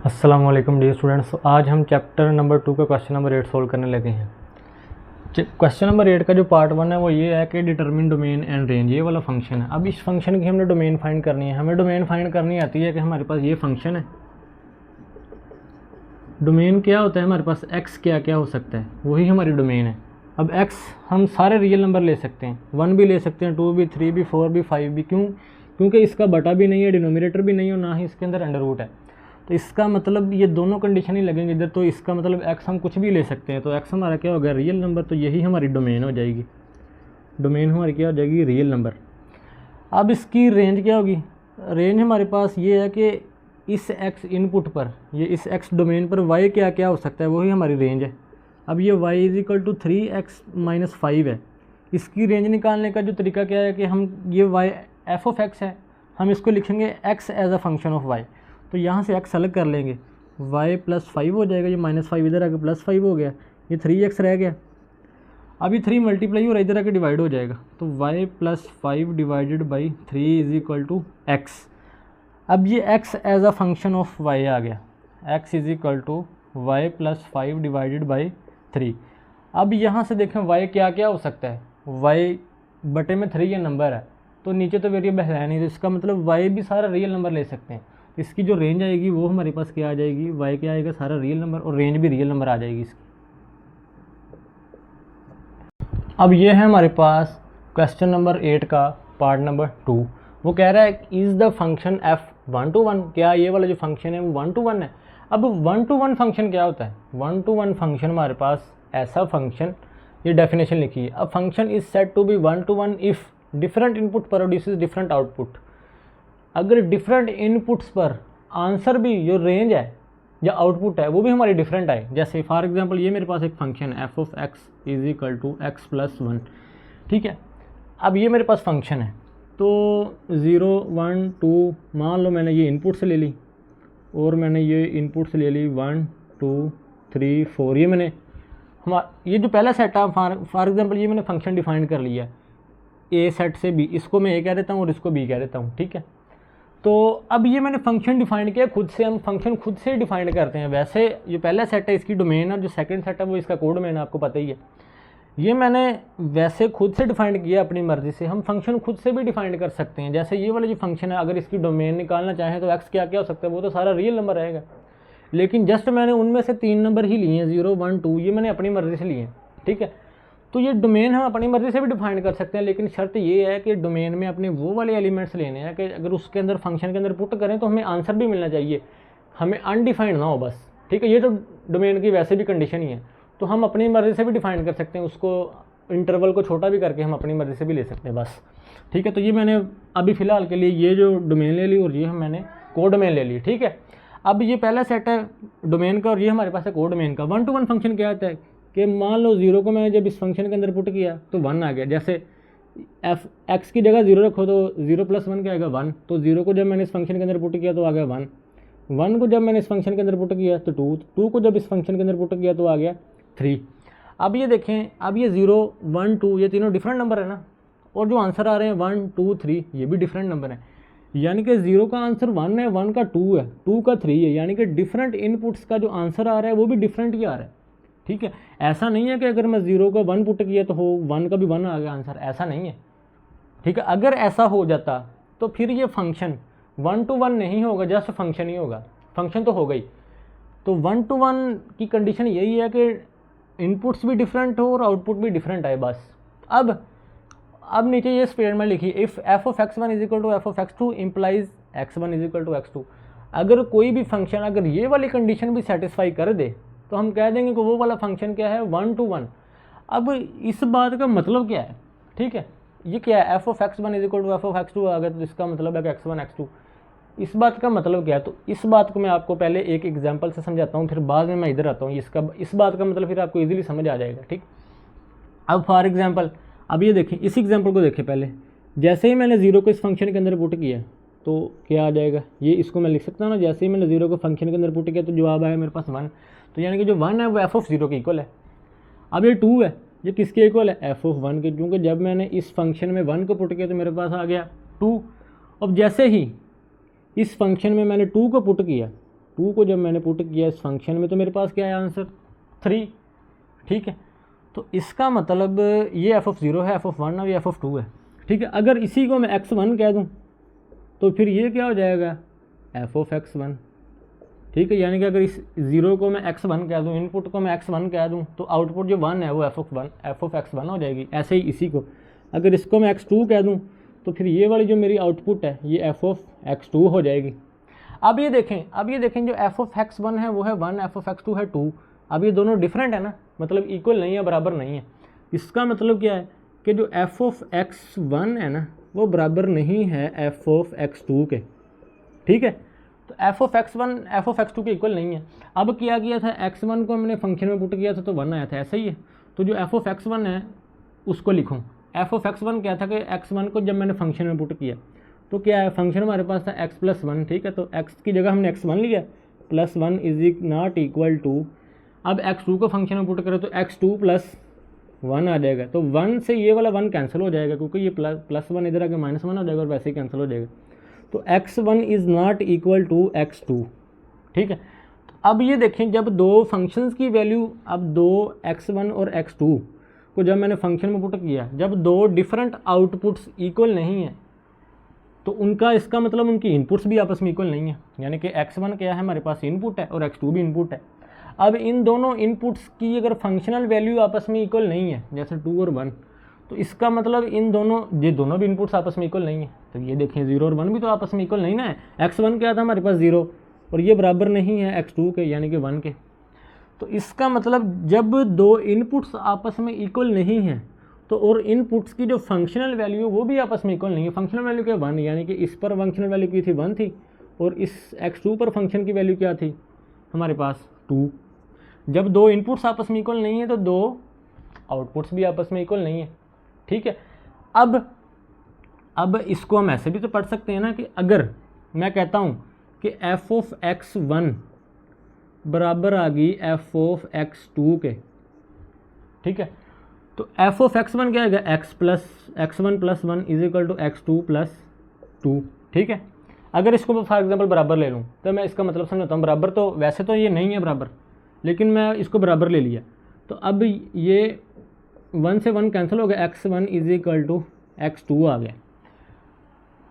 अस्सलाम वालेकुम dear students. आज हम चैप्टर नंबर 2 का क्वेश्चन नंबर 8 सोल्व करने लगे हैं। क्वेश्चन नंबर 8 का जो पार्ट 1 है वो ये है कि डिटरमिन डोमेन एंड रेंज, ये वाला फंक्शन है। अब इस फंक्शन की हमने डोमेन फाइंड करनी है। हमें डोमेन फाइंड करनी आती है कि हमारे पास ये फंक्शन है, डोमेन क्या होता है हमारे पास, एक्स क्या क्या हो सकता है, वही हमारी डोमेन है। अब एक्स हम सारे रियल नंबर ले सकते हैं, 1 भी ले सकते हैं, 2 भी, 3 भी, 4 भी, 5 भी। क्योंकि इसका बटा भी नहीं है, डिनोमिनेटर भी नहीं है और ना ही इसके अंदर अंडर रूट है। तो इसका मतलब ये दोनों कंडीशन ही लगेंगे इधर। तो इसका मतलब एक्स हम कुछ भी ले सकते हैं। तो एक्स हमारा क्या होगा, रियल नंबर। तो यही हमारी डोमेन हो जाएगी। डोमेन हमारी क्या हो जाएगी, रियल नंबर। अब इसकी रेंज क्या होगी, रेंज हमारे पास ये है कि इस एक्स इनपुट पर, ये इस एक्स डोमेन पर वाई क्या क्या हो सकता है, वही हमारी रेंज है। अब ये y is equal to 3x-5 है। इसकी रेंज निकालने का जो तरीका क्या है कि हम ये y f ऑफ x है, हम इसको लिखेंगे x as a function of y। तो यहाँ से x अलग कर लेंगे, y प्लस 5 हो जाएगा, ये -5 इधर आके +5 हो गया, ये 3x रह गया। अब ये 3 मल्टीप्लाई हो रहा है, इधर आके डिवाइड हो जाएगा। तो y plus 5 divided by 3 is equal to x। अब ये x as a function of y आ गया, x is equal to y plus 5 divided by 3। अब यहाँ से देखें y क्या क्या हो सकता है, y बटे में 3 ये नंबर है, तो नीचे तो वेरिएबल है नहीं, तो इसका मतलब y भी सारा रियल नंबर ले सकते हैं। इसकी जो रेंज आएगी वो हमारे पास क्या आ जाएगी, y क्या आएगा, सारा रियल नंबर, और रेंज भी रियल नंबर आ जाएगी इसकी। अब ये है हमारे पास क्वेश्चन नंबर 8 का पार्ट नंबर 2। वो कह रहा है is the function f 1 to 1, क्या ये वाला जो फंक्शन है वो 1 to 1 है। अब 1 to 1 फंक्शन क्या होता है, 1 to 1 फंक्शन हमारे पास ऐसा फंक्शन, ये डेफिनेशन लिखी है, a function is said to be 1 to 1 if different input produces different output. अगर डिफरेंट इनपुट्स पर आंसर भी जो रेंज है या आउटपुट है वो भी हमारी डिफरेंट आए। जैसे फॉर एग्जांपल ये मेरे पास एक फंक्शन है f of x is equal to x plus 1, ठीक है। अब ये मेरे पास फंक्शन है, तो 0 1 2 मान लो मैंने ये इनपुट से ले ली, और मैंने ये इनपुट से ले ली 1 2 3 4। ये मैंने ये जो पहला सेट है, फॉर एग्जांपल ये मैंने फंक्शन डिफाइन कर लिया ए सेट से बी, इसको मैं ए कह देता हूँ और इसको बी कह देता हूँ, ठीक है। तो अब ये मैंने फंक्शन डिफाइन किया खुद से, हम फंक्शन खुद से डिफाइन करते हैं। वैसे ये पहला सेट है इसकी डोमेन है, जो सेकंड सेट है वो इसका कोड डोमेन है, आपको पता ही है। ये मैंने वैसे खुद से डिफाइन किया अपनी मर्ज़ी से। हम फंक्शन खुद से भी डिफाइन कर सकते हैं। जैसे ये वाला जो फंक्शन है, अगर इसकी डोमेन निकालना चाहें तो एक्स क्या क्या हो सकता है, वो तो सारा रियल नंबर रहेगा। लेकिन जस्ट मैंने उनमें से 3 नंबर ही लिए हैं, 0 1 2, ये मैंने अपनी मर्ज़ी से लिए हैं, ठीक है। तो ये डोमेन हम अपनी मर्ज़ी से भी डिफाइन कर सकते हैं, लेकिन शर्त ये है कि डोमेन में अपने वो वाले एलिमेंट्स लेने हैं कि अगर उसके अंदर फंक्शन के अंदर पुट करें तो हमें आंसर भी मिलना चाहिए, हमें अनडिफाइंड ना हो बस, ठीक है। ये तो डोमेन की वैसे भी कंडीशन ही है। तो हम अपनी मर्ज़ी से भी डिफाइन कर सकते हैं, उसको इंटरवल को छोटा भी करके हम अपनी मर्ज़ी से भी ले सकते हैं बस, ठीक है। तो ये मैंने अभी फ़िलहाल के लिए ये जो डोमेन ले ली, और ये मैंने कोड डोमेन ले ली, ठीक है। अब ये पहला सेट है डोमेन का, और ये हमारे पास है कोड डोमेन का। 1 to 1 फंक्शन क्या होता है कि मान लो 0 को मैंने जब इस फंक्शन के अंदर पुट किया तो 1 आ गया। जैसे एफ एक्स की जगह 0 रखो तो 0 प्लस 1 क्या आएगा, 1। तो 0 को जब मैंने इस फंक्शन के अंदर पुट किया तो आ गया 1, 1 को जब मैंने इस फंक्शन के अंदर पुट किया तो 2, 2 को जब इस फंक्शन के अंदर पुट किया तो आ गया 3। अब ये देखें, अब ये 0 1 2 ये तीनों डिफरेंट नंबर है ना, और जो आंसर आ रहे हैं 1 2 3 ये भी डिफरेंट नंबर है। यानी कि 0 का आंसर 1 है, 1 का 2 है, 2 का 3 है, यानी कि डिफरेंट इनपुट्स का जो आंसर आ रहा है वो भी डिफरेंट ही आ रहा है, ठीक है। ऐसा नहीं है कि अगर मैं 0 का 1 पुट किया तो हो 1 का भी 1 आ गया आंसर, ऐसा नहीं है, ठीक है। अगर ऐसा हो जाता तो फिर ये फंक्शन 1 to 1 नहीं होगा, जस्ट फंक्शन ही होगा, फंक्शन तो हो गई। तो 1 to 1 की कंडीशन यही है कि इनपुट्स भी डिफरेंट हो और आउटपुट भी डिफरेंट आए बस। अब नीचे ये स्टेटमेंट लिखी, if f of x1 is equal to f of x2 implies x1 is equal to x2। अगर कोई भी फंक्शन अगर ये वाली कंडीशन भी सेटिस्फाई कर दे तो हम कह देंगे कि वो वाला फंक्शन क्या है, 1 to 1। अब इस बात का मतलब क्या है, ठीक है, ये क्या है, f of x1 is equal to f of x2 आ गया, तो इसका मतलब है कि x1 x2। इस बात का मतलब क्या है, तो इस बात को मैं आपको पहले एक एग्जांपल से समझाता हूँ, फिर बाद में मैं इधर आता हूँ। इस बात का मतलब फिर आपको इजीली समझ आ जाएगा, ठीक। अब फॉर एग्जांपल, अब ये देखें, इस एग्जांपल को देखें पहले। जैसे ही मैंने 0 को इस फंक्शन के अंदर पुट किया तो क्या आ जाएगा, ये इसको मैं लिख सकता हूँ ना, जैसे ही मैंने 0 को फंक्शन के अंदर पुट किया तो जवाब आया मेरे पास 1। तो यानी कि जो 1 है वो एफ ऑफ 0 के इक्वल है। अब ये 2 है, ये किसके इक्वल है, एफ ऑफ 1 के, क्योंकि जब मैंने इस फंक्शन में 1 को पुट किया तो मेरे पास आ गया 2। अब जैसे ही इस फंक्शन में मैंने 2 को पुट किया 2 को जब मैंने पुट किया इस फंक्शन में तो मेरे पास क्या है आंसर 3, ठीक है। तो इसका मतलब ये f(0) है, f(1) और ये f(2) है, ठीक है। अगर इसी को मैं x1 कह दूं तो फिर ये क्या हो जाएगा f(x1), ठीक है। यानी कि अगर इस 0 को मैं x1 कह दूं, इनपुट को मैं x1 कह दूं, तो आउटपुट जो 1 है वो f(x1) हो जाएगी। ऐसे ही इसी को अगर इसको मैं x2 कह दूं तो फिर ये वाली जो मेरी आउटपुट है ये f(x2) हो जाएगी। अब ये देखें जो f(x1) है वो है 1, f(x2) है 2। अब ये दोनों डिफरेंट है ना, मतलब इक्वल नहीं है, बराबर नहीं है। इसका मतलब क्या है कि जो f(x1) है ना वो बराबर नहीं है f(x2) के, ठीक है। तो f(x1) f(x2) के इक्वल नहीं है। अब क्या किया था, x1 को मैंने फंक्शन में पुट किया था तो 1 आया था, ऐसा ही है। तो जो f(x1) है उसको लिखूँ। f(x1) क्या था कि x1 को जब मैंने फंक्शन में पुट किया तो क्या है, फंक्शन हमारे पास था x+1, ठीक है। तो x की जगह हमने x1 लिया, +1 इज नॉट इक्वल टू, अब x2 को फंक्शन में पुट करें तो x2+1 आ जाएगा। तो 1 से ये वाला 1 कैंसिल हो जाएगा क्योंकि ये +1 इधर आके -1 हो जाएगा और वैसे ही कैंसिल हो जाएगा। तो x1 is not equal to x2, ठीक है। तो अब ये देखें जब दो फंक्शंस की वैल्यू, अब दो x1 और x2 को जब मैंने फंक्शन में पुट किया, जब दो डिफरेंट आउटपुट्स इक्वल नहीं है तो उनका, इसका मतलब उनकी इनपुट्स भी आपस में इक्वल नहीं है। यानी कि x1 क्या है हमारे पास इनपुट है और x2 भी इनपुट है। अब इन दोनों इनपुट्स की अगर फंक्शनल वैल्यू आपस में इक्वल नहीं है, जैसे 2 और 1, तो इसका मतलब इन दोनों, ये दोनों भी इनपुट्स आपस में इक्वल नहीं है। तो ये देखें 0 और 1 भी तो आपस में इक्वल नहीं ना है। x1 क्या था हमारे पास 0 और ये बराबर नहीं है x2 के यानी कि 1 के। तो इसका मतलब जब दो इनपुट्स आपस में इक्वल नहीं हैं तो और इनपुट्स की जो फंक्शनल वैल्यू वो भी आपस में इक्वल नहीं है। फंक्शनल वैल्यू क्या 1, यानी कि इस पर फंक्शनल वैल्यू की थी 1 थी और इस x2 पर फंक्शन की वैल्यू क्या थी हमारे पास 2। जब दो इनपुट्स आपस में इक्वल नहीं है तो दो आउटपुट्स भी आपस में इक्वल नहीं है, ठीक है। अब इसको हम ऐसे भी तो पढ़ सकते हैं ना कि अगर मैं कहता हूँ कि f(x1) बराबर आ गई f(x2) के, ठीक है। तो f(x1) क्या आएगा x1+1 is equal to x2+2, ठीक है। अगर इसको फॉर एग्जांपल बराबर ले लूँ तो मैं इसका मतलब समझता हूँ। बराबर तो वैसे तो ये नहीं है बराबर, लेकिन मैं इसको बराबर ले लिया तो अब ये 1 से 1 कैंसिल हो गया, x1 is equal to x2 आ गया।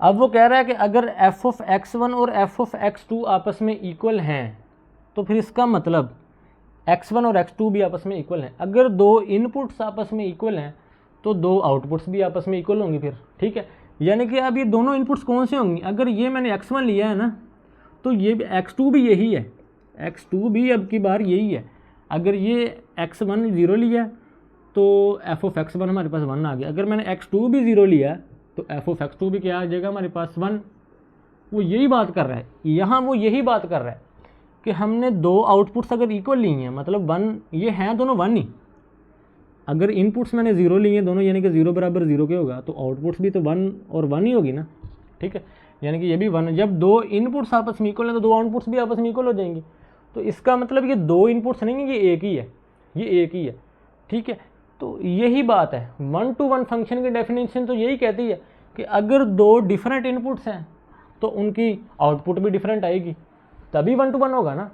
अब वो कह रहा है कि अगर f(x1) और f(x2) आपस में इक्वल हैं तो फिर इसका मतलब x1 और x2 भी आपस में इक्वल हैं। अगर दो इनपुट्स आपस में इक्वल हैं तो दो आउटपुट्स भी आपस में इक्वल होंगी फिर, ठीक है। यानी कि अब ये दोनों इनपुट्स कौन से होंगी, अगर ये मैंने x1 लिया है ना तो ये x2 भी यही है, x2 भी अब की बार यही है। अगर ये x1 0 लिया तो f(x1) हमारे पास 1 आ गया। अगर मैंने x2 भी 0 लिया तो f(x2) भी क्या आ जाएगा हमारे पास 1। वो यही बात कर रहा है यहाँ, वो यही बात कर रहा है कि हमने दो आउटपुट्स अगर इक्वल ली हैं, मतलब 1, ये हैं दोनों 1 ही। अगर इनपुट्स मैंने 0 लिए दोनों, यानी कि 0 बराबर 0 के होगा तो आउटपुट्स भी तो 1 और 1 ही होगी ना, ठीक है। यानी कि ये भी 1। जब दो इनपुट्स आपस में इक्वल हैं तो दो आउटपुट्स भी आपस में इक्वल हो जाएंगे। तो इसका मतलब ये दो इनपुट्स नहीं है, ये एक ही है, ये एक ही है, ठीक है। तो यही बात है 1-to-1 फंक्शन की डेफिनेशन तो यही कहती है कि अगर दो डिफरेंट इनपुट्स हैं तो उनकी आउटपुट भी डिफरेंट आएगी, तभी 1-to-1 होगा ना।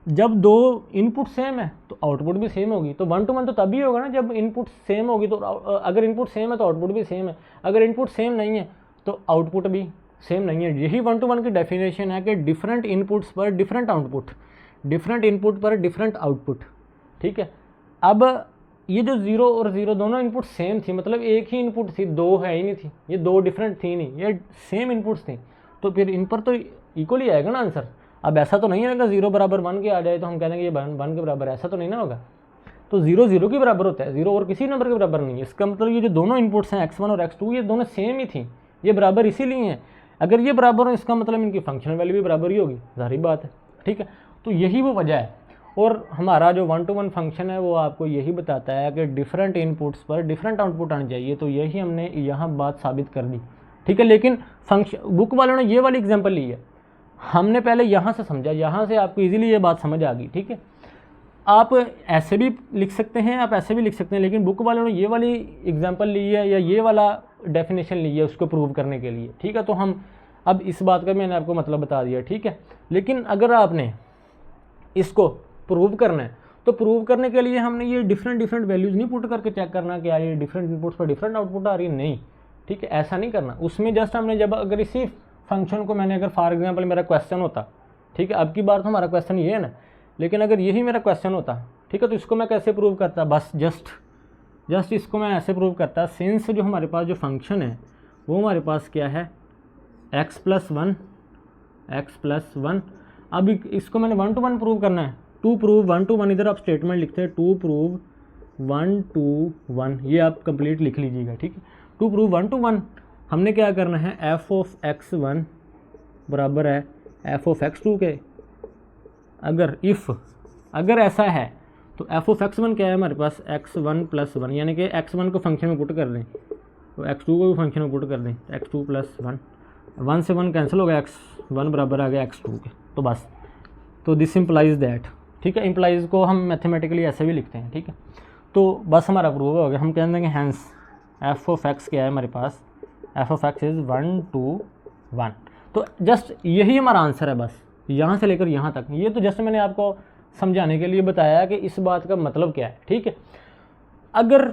जब दो इनपुट सेम है तो आउटपुट भी सेम होगी। तो 1-to-1 तो तभी होगा ना जब इनपुट सेम होगी। तो अगर इनपुट सेम है तो आउटपुट भी सेम है, अगर इनपुट सेम नहीं है तो आउटपुट भी सेम नहीं है। यही 1-to-1 की डेफिनेशन है कि डिफरेंट इनपुट्स पर डिफरेंट आउटपुट, डिफरेंट इनपुट पर डिफरेंट आउटपुट, ठीक है। अब ये जो 0 और 0 दोनों इनपुट सेम थी, मतलब एक ही इनपुट थी, दो है ही नहीं थी, ये दो डिफरेंट थी नहीं, ये सेम इनपुट्स थी, तो फिर इन पर तो इक्वल ही आएगा ना आंसर। अब ऐसा तो नहीं है ना 0 बराबर 1 के आ जाए तो हम कह देंगे ये 1 के बराबर, ऐसा तो नहीं ना होगा। तो 0 0 के बराबर होता है, 0 और किसी नंबर के बराबर नहीं है। इसका मतलब ये जो दोनों इनपुट्स हैं x1 और x2 ये दोनों सेम ही थी, ये बराबर इसीलिए हैं। अगर ये बराबर हो इसका मतलब इनकी फंक्शनल वैल्यू भी बराबर ही होगी, जाहिर बात है, ठीक है। तो यही वो वजह है। और हमारा जो 1-to-1 फंक्शन है वो आपको यही बताता है कि डिफरेंट इनपुट्स पर डिफरेंट आउटपुट आने चाहिए। तो यही हमने यहाँ बात साबित कर दी, ठीक है। लेकिन फंक्शन बुक वालों ने ये वाली एग्जांपल ली है, हमने पहले यहाँ से समझा, यहाँ से आपको इजीली ये बात समझ आ गई, ठीक है। आप ऐसे भी लिख सकते हैं, आप ऐसे भी लिख सकते हैं, लेकिन बुक वालों ने ये वाली एग्जांपल ली है या ये वाला डेफिनेशन ली है उसको प्रूव करने के लिए, ठीक है। तो हम अब इस बात का मैंने आपको मतलब बता दिया, ठीक है। लेकिन अगर आपने इसको प्रूव करना है तो प्रूव करने के लिए हमने ये डिफरेंट वैल्यूज़ नहीं पुट करके चेक करना कि ये डिफरेंट इनपुट्स पर डिफरेंट आउटपुट आ रही है, नहीं, ठीक है, ऐसा नहीं करना। उसमें जस्ट हमने जब अगर इसी फंक्शन को मैंने अगर फॉर एग्जांपल मेरा क्वेश्चन होता, ठीक है, अब की बार तो हमारा क्वेश्चन ये है ना, लेकिन अगर यही मेरा क्वेश्चन होता, ठीक है, तो इसको मैं कैसे प्रूव करता, बस जस्ट इसको मैं ऐसे प्रूव करता, सिंस जो हमारे पास जो फंक्शन है वो हमारे पास क्या है x+1। अब इसको मैंने 1 to 1 प्रूव करना है, टू प्रूव 1 to 1, इधर आप स्टेटमेंट लिखते हैं टू प्रूव 1 to 1, ये आप कंप्लीट लिख लीजिएगा, ठीक है। टू प्रूव 1 to 1 हमने क्या करना है, f(x1) बराबर है f(x2) के। अगर ऐसा है तो f(x1) क्या है हमारे पास x1+1, यानी कि x1 को फंक्शन में पुट कर दें तो x2 को भी फंक्शन में पुट कर दें, x2+1, 1 से 1 कैंसिल हो गया, x1 बराबर आ गया x2 के। तो बस, तो दिस इम्प्लाइज दैट, ठीक है। इम्प्लाइज को हम मैथमेटिकली ऐसे भी लिखते हैं, ठीक है। तो बस हमारा प्रूव हो गया, हम कह देंगे हैंस f(x) क्या है हमारे पास, f(x) इज़ 1 to 1। तो जस्ट यही हमारा आंसर है, बस यहाँ से लेकर यहाँ तक। ये तो जस्ट मैंने आपको समझाने के लिए बताया कि इस बात का मतलब क्या है, ठीक है। अगर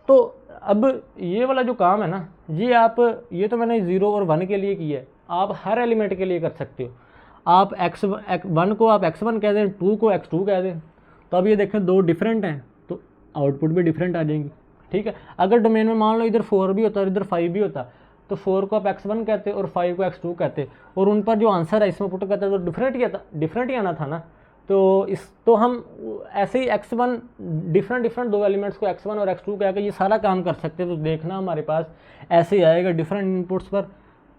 तो अब ये वाला जो काम है ना, ये तो मैंने 0 और 1 के लिए किया है, आप हर एलिमेंट के लिए कर सकते हो। आप x1 को आप x1 कह दें, 2 को x2 कह दें, तो अब ये देखें दो डिफरेंट हैं तो आउटपुट भी डिफरेंट आ जाएंगी, ठीक है। अगर डोमेन में मान लो इधर 4 भी होता है और इधर 5 भी होता, तो 4 को आप x1 कहते और 5 को x2 कहते, और उन पर जो आंसर है इसमें पुट करते तो डिफरेंट ही आना था ना। तो हम ऐसे ही x1 डिफरेंट दो एलिमेंट्स को x1 और x2 कह के ये सारा काम कर सकते हैं। तो देखना हमारे पास ऐसे ही आएगा, डिफरेंट इनपुट्स पर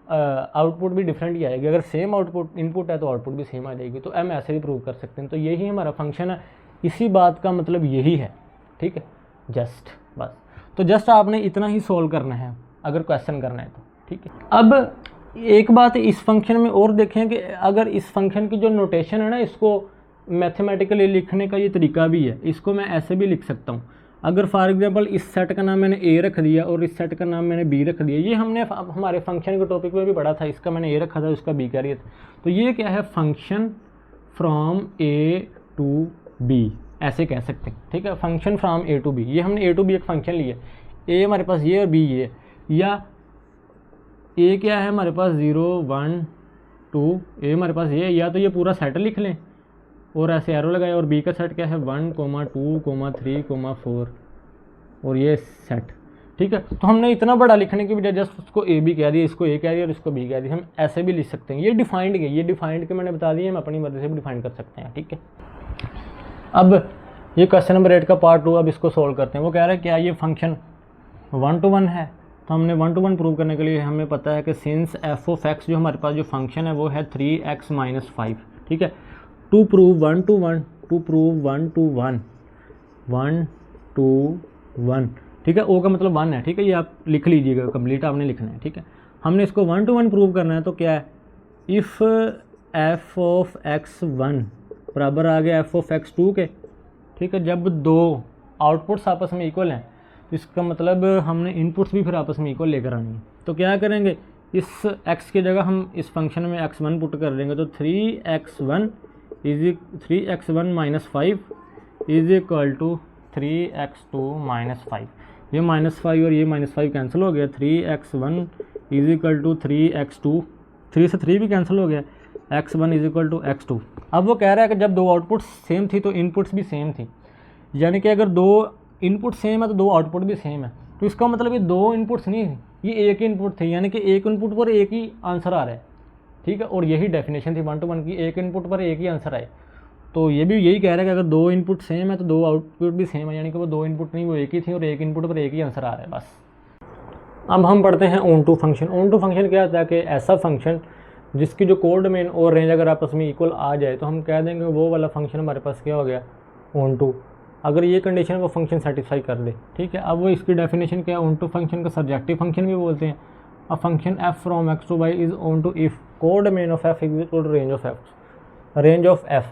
आउटपुट भी डिफरेंट ही आएगी। अगर सेम आउटपुट इनपुट है तो आउटपुट भी सेम आ जाएगी। तो हम ऐसे भी प्रूव कर सकते हैं। तो यही हमारा फंक्शन है, इसी बात का मतलब यही है, ठीक है, जस्ट बस। तो जस्ट आपने इतना ही सोल्व करना है अगर क्वेश्चन करना है तो, ठीक है। अब एक बात इस फंक्शन में और देखें कि अगर इस फंक्शन की जो नोटेशन है ना, इसको मैथमेटिकली लिखने का ये तरीका भी है। इसको मैं ऐसे भी लिख सकता हूँ। अगर फॉर एग्जांपल इस सेट का नाम मैंने ए रख दिया और इस सेट का नाम मैंने बी रख दिया, ये हमने हमारे फंक्शन के टॉपिक में भी पढ़ा था। इसका मैंने ए रखा था, उसका बी कह रही था। तो ये क्या है, function from a to b, ऐसे कह सकते हैं, ठीक है। Function from a to b, ये हमने ए टू बी एक फंक्शन लिया, ए हमारे पास ये और बी ये, या ए क्या है हमारे पास 0 1 2, ए हमारे पास ये, या तो ये पूरा सेट लिख लें और ऐसे एरो लगाए, और बी का सेट क्या है 1 2 3 4, और ये सेट, ठीक है। तो हमने इतना बड़ा लिखने की बजाय जस्ट उसको ए बी कह दिया, इसको ए कह दिया और इसको बी कह दिया। हम ऐसे भी लिख सकते हैं। ये डिफाइंड के मैंने बता दिए, हम अपनी मर्जी से भी डिफाइन कर सकते हैं, ठीक है। अब ये क्वेश्चन नंबर 8 का पार्ट 2, अब इसको सोल्व करते हैं। वो कह रहा है क्या ये फंक्शन 1 to 1 है। तो हमने 1 to 1 प्रूव करने के लिए हमें पता है कि सिंस f(x) जो हमारे पास जो फंक्शन है वो है 3x - 5, ठीक है। To prove 1 to 1, to prove 1 to 1, 1 to 1, ठीक है। ओ का मतलब 1 है, ठीक है। ये आप लिख लीजिएगा, कंप्लीट आपने लिखना है, ठीक है। हमने इसको 1 to 1 प्रूव करना है। तो क्या है, इफ़ f(x1) बराबर आ गया f(x2) के, ठीक है। जब दो आउटपुट्स आपस में इक्वल हैं तो इसका मतलब हमने इनपुट्स भी फिर आपस में इक्वल लेकर आनी है। तो क्या करेंगे, इस x की जगह हम इस फंक्शन में x1 पुट कर देंगे। तो 3x1 - 5 is equal to 3x2 - 5। ये -5 और ये -5 कैंसिल हो गया। 3x1 is equal to 3x2, 3 से 3 भी कैंसिल हो गया। x1 is equal to x2। अब वो कह रहा है कि जब दो आउटपुट्स सेम थी तो इनपुट्स भी सेम थी, यानी कि अगर दो इनपुट सेम है तो दो आउटपुट भी सेम है। तो इसका मतलब ये दो इनपुट्स नहीं थी, ये एक ही इनपुट थे, यानी कि एक इनपुट पर एक ही आंसर आ रहा है, ठीक है। और यही डेफिनेशन थी 1 to 1 की, एक इनपुट पर एक ही आंसर आए। तो ये भी यही कह रहा है कि अगर दो इनपुट सेम है तो दो आउटपुट भी सेम है, यानी कि वो दो इनपुट नहीं, वो एक ही थी और एक इनपुट पर एक ही आंसर आ रहा है, बस। अब हम पढ़ते हैं onto function. Onto function क्या होता है कि ऐसा फंक्शन जिसकी जो कोड डोमेन और रेंज अगर आपस में इक्वल आ जाए तो हम कह देंगे वो वाला फंक्शन हमारे पास क्या हो गया, ऑन टू। अगर ये कंडीशन वो फंक्शन सेटिस्फाई कर दे, ठीक है। अब वो इसकी डेफिनेशन क्या है, ऑन टू फंक्शन का सर्जेक्टिव फंक्शन भी बोलते हैं। A function f from x to y is onto if codomain of f is equal to range of f,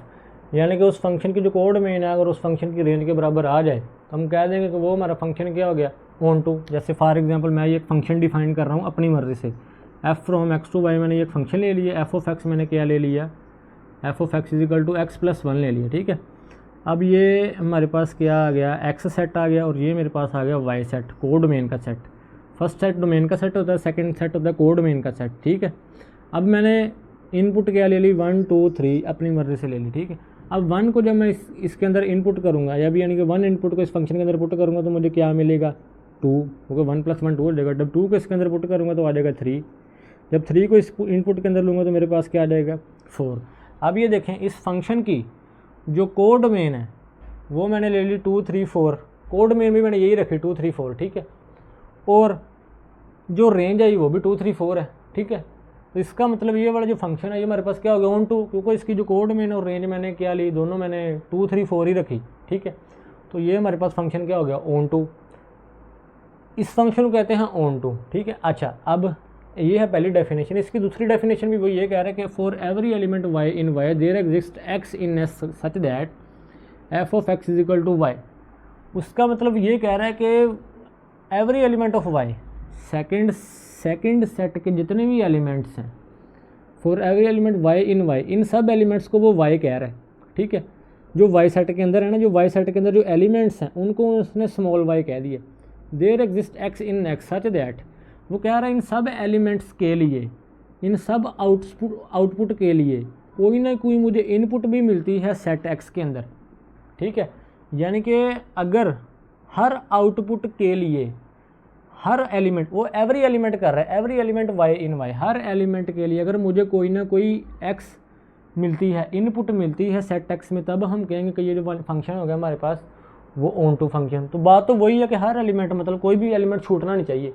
यानी कि उस फंक्शन की जो कोड डोमेन है अगर उस फंक्शन की रेंज के बराबर आ जाए तो हम कह देंगे कि वो हमारा फंक्शन क्या हो गया, ऑन टू। जैसे फॉर एग्जांपल मैं ये एक फंक्शन डिफाइन कर रहा हूँ अपनी मर्ज़ी से, f from x to y मैंने एक फंक्शन ले लिया, एफ ऑफ एक्स मैंने क्या ले लिया, f of x is equal to x plus one ले लिया, ठीक है। अब ये हमारे पास क्या आ गया, एक्स सेट आ गया और ये मेरे पास आ गया वाई सेट, कोडोमेन का सेट। फर्स्ट सेट डोमेन का सेट होता है, सेकंड सेट होता है कोडोमेन का सेट, ठीक है। अब मैंने इनपुट क्या ले ली, 1 2 3 अपनी मर्ज़ी से ले ली, ठीक है। अब 1 को जब मैं इसके अंदर इनपुट करूँगा, या भी यानी कि 1 इनपुट को इस फंक्शन के अंदर पुट करूँगा तो मुझे क्या मिलेगा, 2, क्योंकि 1 + 1 2 हो जाएगा। जब 2 को इसके अंदर पुट करूँगा तो आ जाएगा 3, जब 3 को इस इनपुट के अंदर लूँगा तो मेरे पास क्या आ जाएगा, 4। अब ये देखें इस फंक्शन की जो कोडोमेन है वो मैंने ले ली 2 3 4, कोडोमेन भी मैंने यही रखी 2 3 4, ठीक है। और जो रेंज है वो भी 2 3 4 है, ठीक है। तो इसका मतलब ये वाला जो फंक्शन है ये हमारे पास क्या हो गया, ऑन टू, क्योंकि इसकी जो कोडोमेन और रेंज मैंने क्या ली, दोनों मैंने 2 3 4 ही रखी, ठीक है। तो ये हमारे पास फंक्शन क्या हो गया, ऑन टू। इस फंक्शन को कहते हैं ऑन टू, ठीक है। अच्छा, अब ये है पहली डेफिनेशन। इसकी दूसरी डेफिनेशन भी वो ये कह रहा है कि for every element y in y there exist x in s such that f of x is equal to y. उसका मतलब ये कह रहा है कि every element of y, second set के जितने भी एलिमेंट्स हैं, for every element y in y, इन सब एलिमेंट्स को वो वाई कह रहा है, ठीक है। जो वाई सेट के अंदर है ना, जो वाई सेट के अंदर जो एलिमेंट्स हैं उनको उसने स्मॉल वाई कह दिया। There exist x in x such that, वो कह रहा है इन सब एलिमेंट्स के लिए, इन सब आउटपुट के लिए कोई ना कोई मुझे इनपुट भी मिलती है सेट एक्स के अंदर, ठीक है। यानी कि अगर हर आउटपुट के लिए हर एलिमेंट, वो एवरी एलिमेंट कर रहा है, every element y in Y, her element के लिए अगर मुझे कोई ना कोई एक्स मिलती है, इनपुट मिलती है सेट एक्स में, तब हम कहेंगे कि ये जो फंक्शन हो गया हमारे पास वो ऑन टू फंक्शन। तो बात तो वही है कि हर एलिमेंट, मतलब कोई भी एलिमेंट छूटना नहीं चाहिए।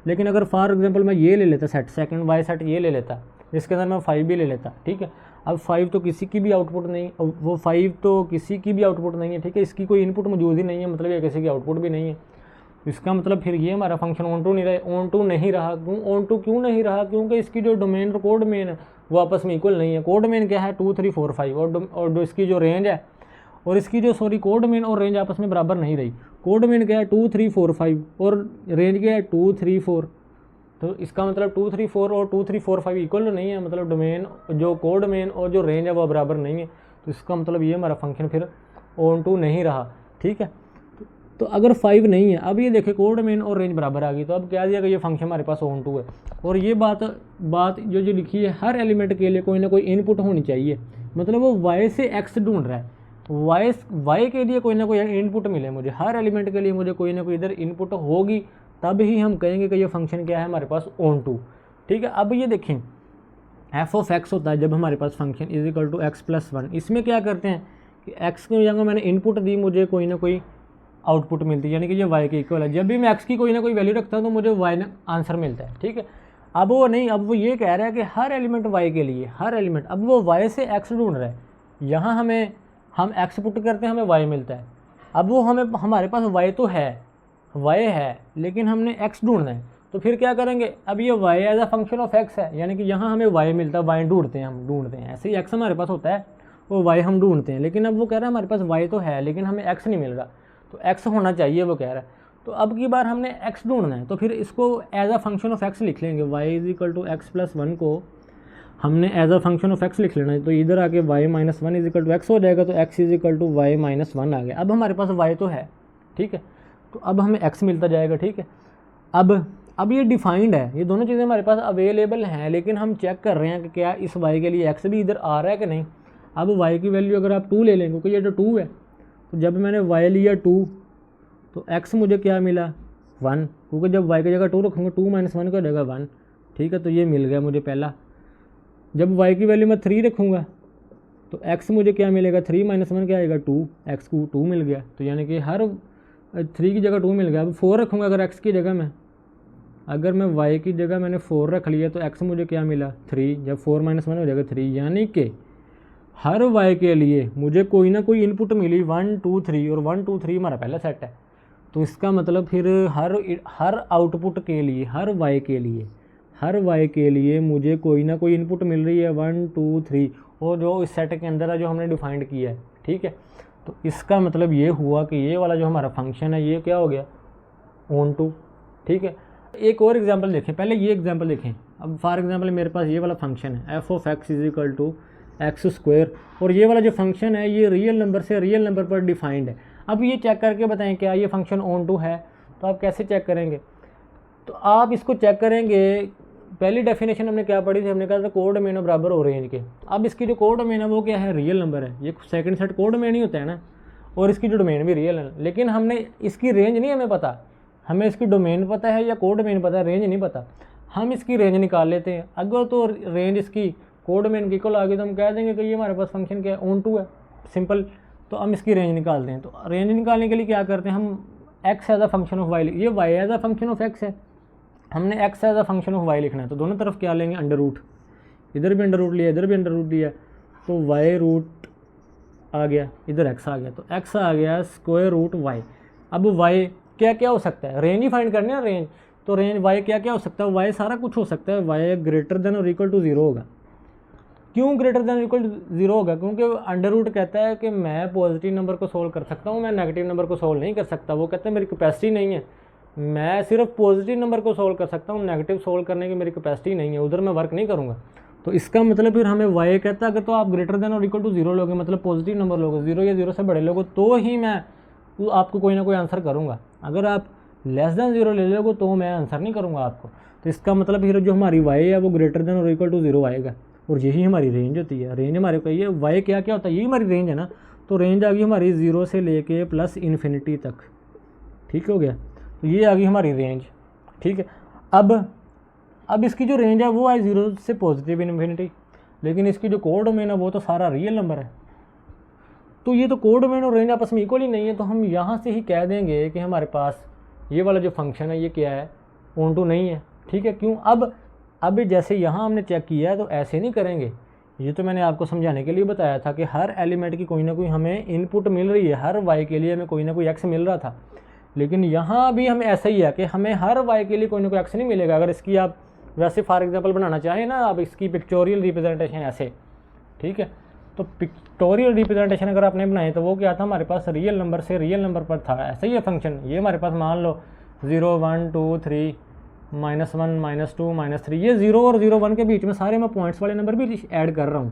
लेकिन अगर फॉर एग्जांपल मैं ये ले लेता सेट, सेकंड वाई सेट ये ले लेता, जिसके अंदर मैं 5 भी ले लेता, ठीक है। अब 5 तो किसी की भी आउटपुट नहीं, वो 5 तो किसी की भी आउटपुट नहीं है, ठीक है। इसकी कोई इनपुट मौजूद ही नहीं है, मतलब ये किसी की आउटपुट भी नहीं है। इसका मतलब फिर ये हमारा फंक्शन ऑन टू नहीं रहा, ऑन टू नहीं रहा। क्यों ऑन टू क्यों नहीं रहा, क्योंकि इसकी जो डोमेन और कोड मेन है वो आपस में इक्वल नहीं है। कोड मेन क्या है 2 3 4 5, और जो इसकी जो रेंज है और इसकी जो कोड मेन और रेंज आपस में बराबर नहीं रही। कोड मेन क्या है 2 3 4 5 और रेंज क्या है 2 3 4, तो इसका मतलब 2 3 4 और 2 3 4 5 इक्वल नहीं है, मतलब डोमेन जो कोड मेन और जो रेंज है वो बराबर नहीं है। तो इसका मतलब ये हमारा फंक्शन फिर ऑन टू नहीं रहा, ठीक है। तो अगर 5 नहीं है, अब ये देखें कोड मेन और रेंज बराबर आ गई, तो अब क्या दिया गया, ये फंक्शन हमारे पास ऑन टू है। और ये बात जो लिखी है, हर एलिमेंट के लिए कोई ना कोई इनपुट होनी चाहिए, मतलब वो वाई से एक्स ढूंढ रहा है, वाई के लिए कोई ना कोई इनपुट मिले मुझे, हर एलिमेंट के लिए मुझे कोई ना कोई इधर इनपुट होगी, तब ही हम कहेंगे कि ये फंक्शन क्या है हमारे पास ऑन टू, ठीक है। अब ये देखें एफ ऑफ एक्स होता है जब हमारे पास function is equal to x plus one, इसमें क्या करते हैं कि एक्स की जगह मैंने इनपुट दी, मुझे कोई ना कोई आउटपुट मिलती है, यानी कि ये वाई के इक्वल है। जब भी मैं एक्स की कोई ना कोई वैल्यू रखता हूँ तो मुझे वाई आंसर मिलता है, ठीक है। अब वो नहीं, अब वो ये कह रहा है कि हर एलिमेंट वाई के लिए, हर एलिमेंट, अब वो वाई से एक्स ढूंढ रहा है। यहाँ हम एक्स पुट करते हैं, हमें वाई मिलता है। अब वो हमारे पास वाई तो है, वाई है, लेकिन हमने एक्स ढूंढना है, तो फिर क्या करेंगे, अब ये y as a function of x है, यानी कि यहाँ हमें वाई मिलता है, वाई ढूंढते हैं, हम ढूंढते हैं। ऐसे ही एक्स हमारे पास होता है, वो वाई हम ढूंढते हैं, लेकिन अब वो कह रहा है हमारे पास वाई तो है लेकिन हमें एक्स नहीं मिल रहा, तो एक्स होना चाहिए वो कह रहा है। तो अब की बार हमने एक्स ढूंढना है, तो फिर इसको as a function of x लिख लेंगे, y is equal to x plus one को हमने as a function of x लिख लेना है। तो इधर आके y minus one is equal to x हो जाएगा, तो x is equal to y minus one आ गया। अब हमारे पास वाई तो है, ठीक है, तो अब हमें एक्स मिलता जाएगा, ठीक है। अब ये डिफाइंड है, ये दोनों चीज़ें हमारे पास अवेलेबल हैं, लेकिन हम चेक कर रहे हैं कि क्या इस वाई के लिए एक्स भी इधर आ रहा है कि नहीं। अब वाई की वैल्यू अगर आप 2 ले लें, क्योंकि ये जो 2 है, तो जब मैंने वाई लिया 2 तो एक्स मुझे क्या मिला 1, क्योंकि जब वाई की जगह 2 रखूँगा 2 माइनस 1 का जगह 1, ठीक है, तो ये मिल गया मुझे पहला। जब वाई की वैल्यू मैं 3 रखूँगा तो एक्स मुझे क्या मिलेगा, 3 माइनस 1 क्या आएगा 2, एक्स को 2 मिल गया, तो यानी कि हर 3 की जगह 2 मिल गया। अब 4 रखूँगा अगर एक्स की जगह में, अगर मैं वाई की जगह मैंने 4 रख लिया तो एक्स मुझे क्या मिला 3, जब 4 माइनस 1 हो जाएगा 3, यानी कि हर वाई के लिए मुझे कोई ना कोई इनपुट मिली 1 2 3, और 1 2 3 हमारा पहला सेट है। तो इसका मतलब फिर हर आउटपुट के लिए, हर वाई के लिए मुझे कोई ना कोई इनपुट मिल रही है 1 2 3, और जो इस सेट के अंदर है जो हमने डिफाइंड किया है, ठीक है। तो इसका मतलब ये हुआ कि ये वाला जो हमारा फंक्शन है ये क्या हो गया ऑन टू, ठीक है। एक और एग्जांपल देखें, पहले ये एग्जांपल देखें। अब फॉर एग्जांपल मेरे पास ये वाला फंक्शन है f of x is equal to x square, और ये वाला जो फंक्शन है ये रियल नंबर से रियल नंबर पर डिफाइंड है। अब ये चेक करके बताएं क्या ये फंक्शन ऑन टू है, तो आप कैसे चेक करेंगे? तो आप इसको चेक करेंगे, पहली डेफिनेशन हमने क्या पढ़ी थी, हमने कहा था कोडोमेन बराबर हो रेंज के। अब इसकी जो कोडोमेन है वो क्या है, रियल नंबर है। ये सेकंड सेट कोडोमेन ही होता है ना, और इसकी जो डोमेन भी रियल है, लेकिन हमने इसकी रेंज नहीं हमें पता, हमें इसकी डोमेन पता है या कोडोमेन पता है, रेंज नहीं पता। हम इसकी रेंज निकाल लेते हैं, अगर तो रेंज इसकी कोडोमेन की इक्वल आ गई तो हम कह देंगे कि ये हमारे पास फंक्शन क्या है, ऑन टू है, सिंपल। तो हम इसकी रेंज निकालते हैं। तो रेंज निकालने के लिए क्या करते हैं, हम x as a function of y, ये y as a function of x है, हमने x as a function of y लिखना है। तो दोनों तरफ क्या लेंगे, अंडर रूट, इधर भी अंडर रूट लिया, इधर भी अंडर रूट लिया, तो वाई रूट आ गया, इधर एक्स आ गया, तो एक्स आ गया स्क्वायर रूट वाई। अब वाई क्या क्या हो सकता है, रेंज ही फाइंड करनी है, रेंज। तो रेंज वाई क्या क्या हो सकता है, वाई सारा कुछ हो सकता है, वाई ग्रेटर देन और इक्वल टू 0 होगा। क्यों ग्रेटर देन इक्वल टू 0 होगा? क्योंकि अंडर रूट कहता है कि मैं पॉजिटिव नंबर को सोल्व कर सकता हूँ, मैं नेगेटिव नंबर को सोल्व नहीं कर सकता। वो कहता है मेरी कैपेसिटी नहीं है, मैं सिर्फ पॉजिटिव नंबर को सोल्व कर सकता हूँ, नेगेटिव सोल्व करने की मेरी कैपेसिटी नहीं है, उधर मैं वर्क नहीं करूँगा। तो इसका मतलब फिर हमें वाई कहता है अगर तो आप ग्रेटर देन और इक्वल टू 0 लोगे, मतलब पॉजिटिव नंबर लोगे, 0 या 0 से बड़े लोगे, तो ही मैं आपको कोई ना कोई आंसर करूँगा। अगर आप लेस देन 0 ले लोगे तो मैं आंसर नहीं करूँगा आपको। तो इसका मतलब फिर जो हमारी वाई है वो ग्रेटर देन और इक्वल टू 0 आएगा, और यही हमारी रेंज होती है। रेंज हमारे को ये वाई क्या क्या होता है, यही हमारी रेंज है ना। तो रेंज आ गई हमारी 0 से लेके प्लस इन्फिनिटी तक, ठीक हो गया। तो ये आ गई हमारी रेंज, ठीक है। अब इसकी जो रेंज है वो है 0 से पॉजिटिव इन्फिनिटी, लेकिन इसकी जो कोडोमेन है वो तो सारा रियल नंबर है। तो ये तो कोडोमेन और रेंज आपस में इक्वल ही नहीं है, तो हम यहाँ से ही कह देंगे कि हमारे पास ये वाला जो फंक्शन है ये क्या है, ऑन टू नहीं है, ठीक है। क्यों? अब जैसे यहाँ हमने चेक किया है तो ऐसे नहीं करेंगे। ये तो मैंने आपको समझाने के लिए बताया था कि हर एलिमेंट की कोई ना कोई हमें इनपुट मिल रही है, हर वाई के लिए हमें कोई ना कोई एक्स मिल रहा था, लेकिन यहाँ भी हमें ऐसा ही है कि हमें हर वाई के लिए कोई ना कोई एक्स नहीं मिलेगा। अगर इसकी आप वैसे फॉर एग्जांपल बनाना चाहें ना, आप इसकी पिक्टोरियल रिप्रेजेंटेशन ऐसे, ठीक है। तो पिक्टोरियल रिप्रेजेंटेशन अगर आपने बनाए तो वो क्या था, हमारे पास रियल नंबर से रियल नंबर पर था, ऐसा ही है फंक्शन। ये हमारे पास मान लो 0 1 2 3 -1 -2 -3, ये 0 और 0 1 के बीच में सारे मैं पॉइंट्स वाले नंबर भी ऐड कर रहा हूँ,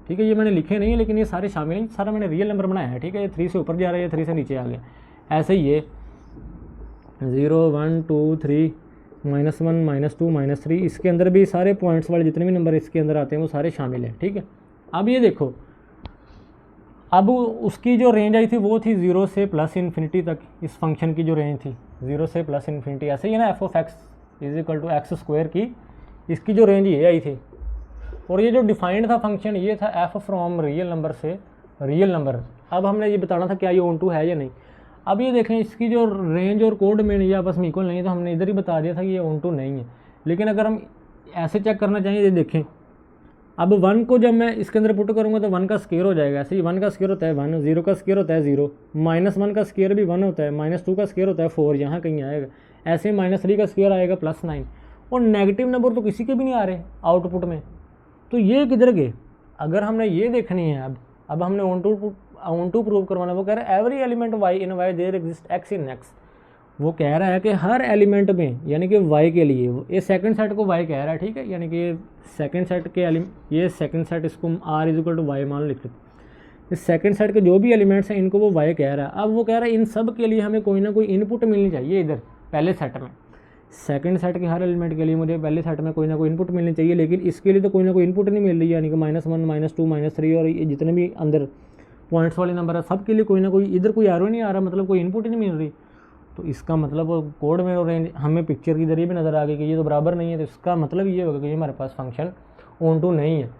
ठीक है। ये मैंने लिखे नहीं, लेकिन ये सारे शामिल हैं, सारा मैंने रियल नंबर बनाया है, ठीक है। ये 3 से ऊपर जा रहा है, ये 3 से नीचे आ गया, ऐसे ही ये 0 1 2 3 -1 -2 -3, इसके अंदर भी सारे पॉइंट्स वाले जितने भी नंबर इसके अंदर आते हैं वो सारे शामिल हैं, ठीक है। अब ये देखो, अब उसकी जो रेंज आई थी वो थी 0 से प्लस इन्फिनिटी तक, इस फंक्शन की जो रेंज थी 0 से प्लस इन्फिनिटी, ऐसे ही है ना, f of x is equal to x square की, इसकी जो रेंज ये आई थी। और ये जो डिफाइंड था फंक्शन ये था एफ फ्रॉम रियल नंबर से रियल नंबर। अब हमने ये बताना था क्या ये ऑन टू है या नहीं। अब ये देखें, इसकी जो रेंज और कोड में ये आपस में इक्वल नहीं है, तो हमने इधर ही बता दिया था कि ये ऑन टू नहीं है। लेकिन अगर हम ऐसे चेक करना चाहिए, ये देखें, अब 1 को जब मैं इसके अंदर पुट करूँगा तो 1 का स्क्वायर हो जाएगा, ऐसे ही 1 का स्क्वायर होता है 1, 0 का स्क्वायर होता है 0, -1 का स्क्वायर भी 1 होता है, -2 का स्क्वायर होता है 4, यहाँ कहीं आएगा, ऐसे ही -3 का स्क्वायर आएगा +9। और नेगेटिव नंबर तो किसी के भी नहीं आ रहे आउटपुट में, तो ये किधर गए? अगर हमने ये देखनी है, अब हमने ऑन टू प्रूव करवाना। वो कह रहा है every element y in y there exist x in x. वो कह रहा है कि हर एलिमेंट में, यानी कि वाई के लिए, ये सेकंड सेट को वाई कह रहा है, ठीक है। यानी कि सेकंड सेट के ये सेकंड सेट, इसको R is equal to y मान लिखते, इस सेकंड सेट के जो भी एलिमेंट्स हैं इनको वो वाई कह रहा है। अब वो कह रहा है इन सब के लिए हमें कोई ना कोई इनपुट मिलनी चाहिए इधर पहले सेट में, सेकंड सेट के हर एलिमेंट के लिए मुझे पहले सेट में कोई ना कोई इनपुट मिलनी चाहिए, लेकिन इसके लिए तो कोई ना कोई इनपुट नहीं मिल रही, यानी कि -1 -2 -3 और ये जितने भी अंदर पॉइंट्स वाले नंबर है सब के लिए कोई ना कोई, इधर कोई एरो नहीं आ रहा, मतलब कोई इनपुट ही नहीं मिल रही। तो इसका मतलब कोड में और रेंज हमें पिक्चर के जरिए भी नज़र आ गई कि ये तो बराबर नहीं है। तो इसका मतलब ये होगा कि ये हमारे पास फंक्शन ऑन टू नहीं है।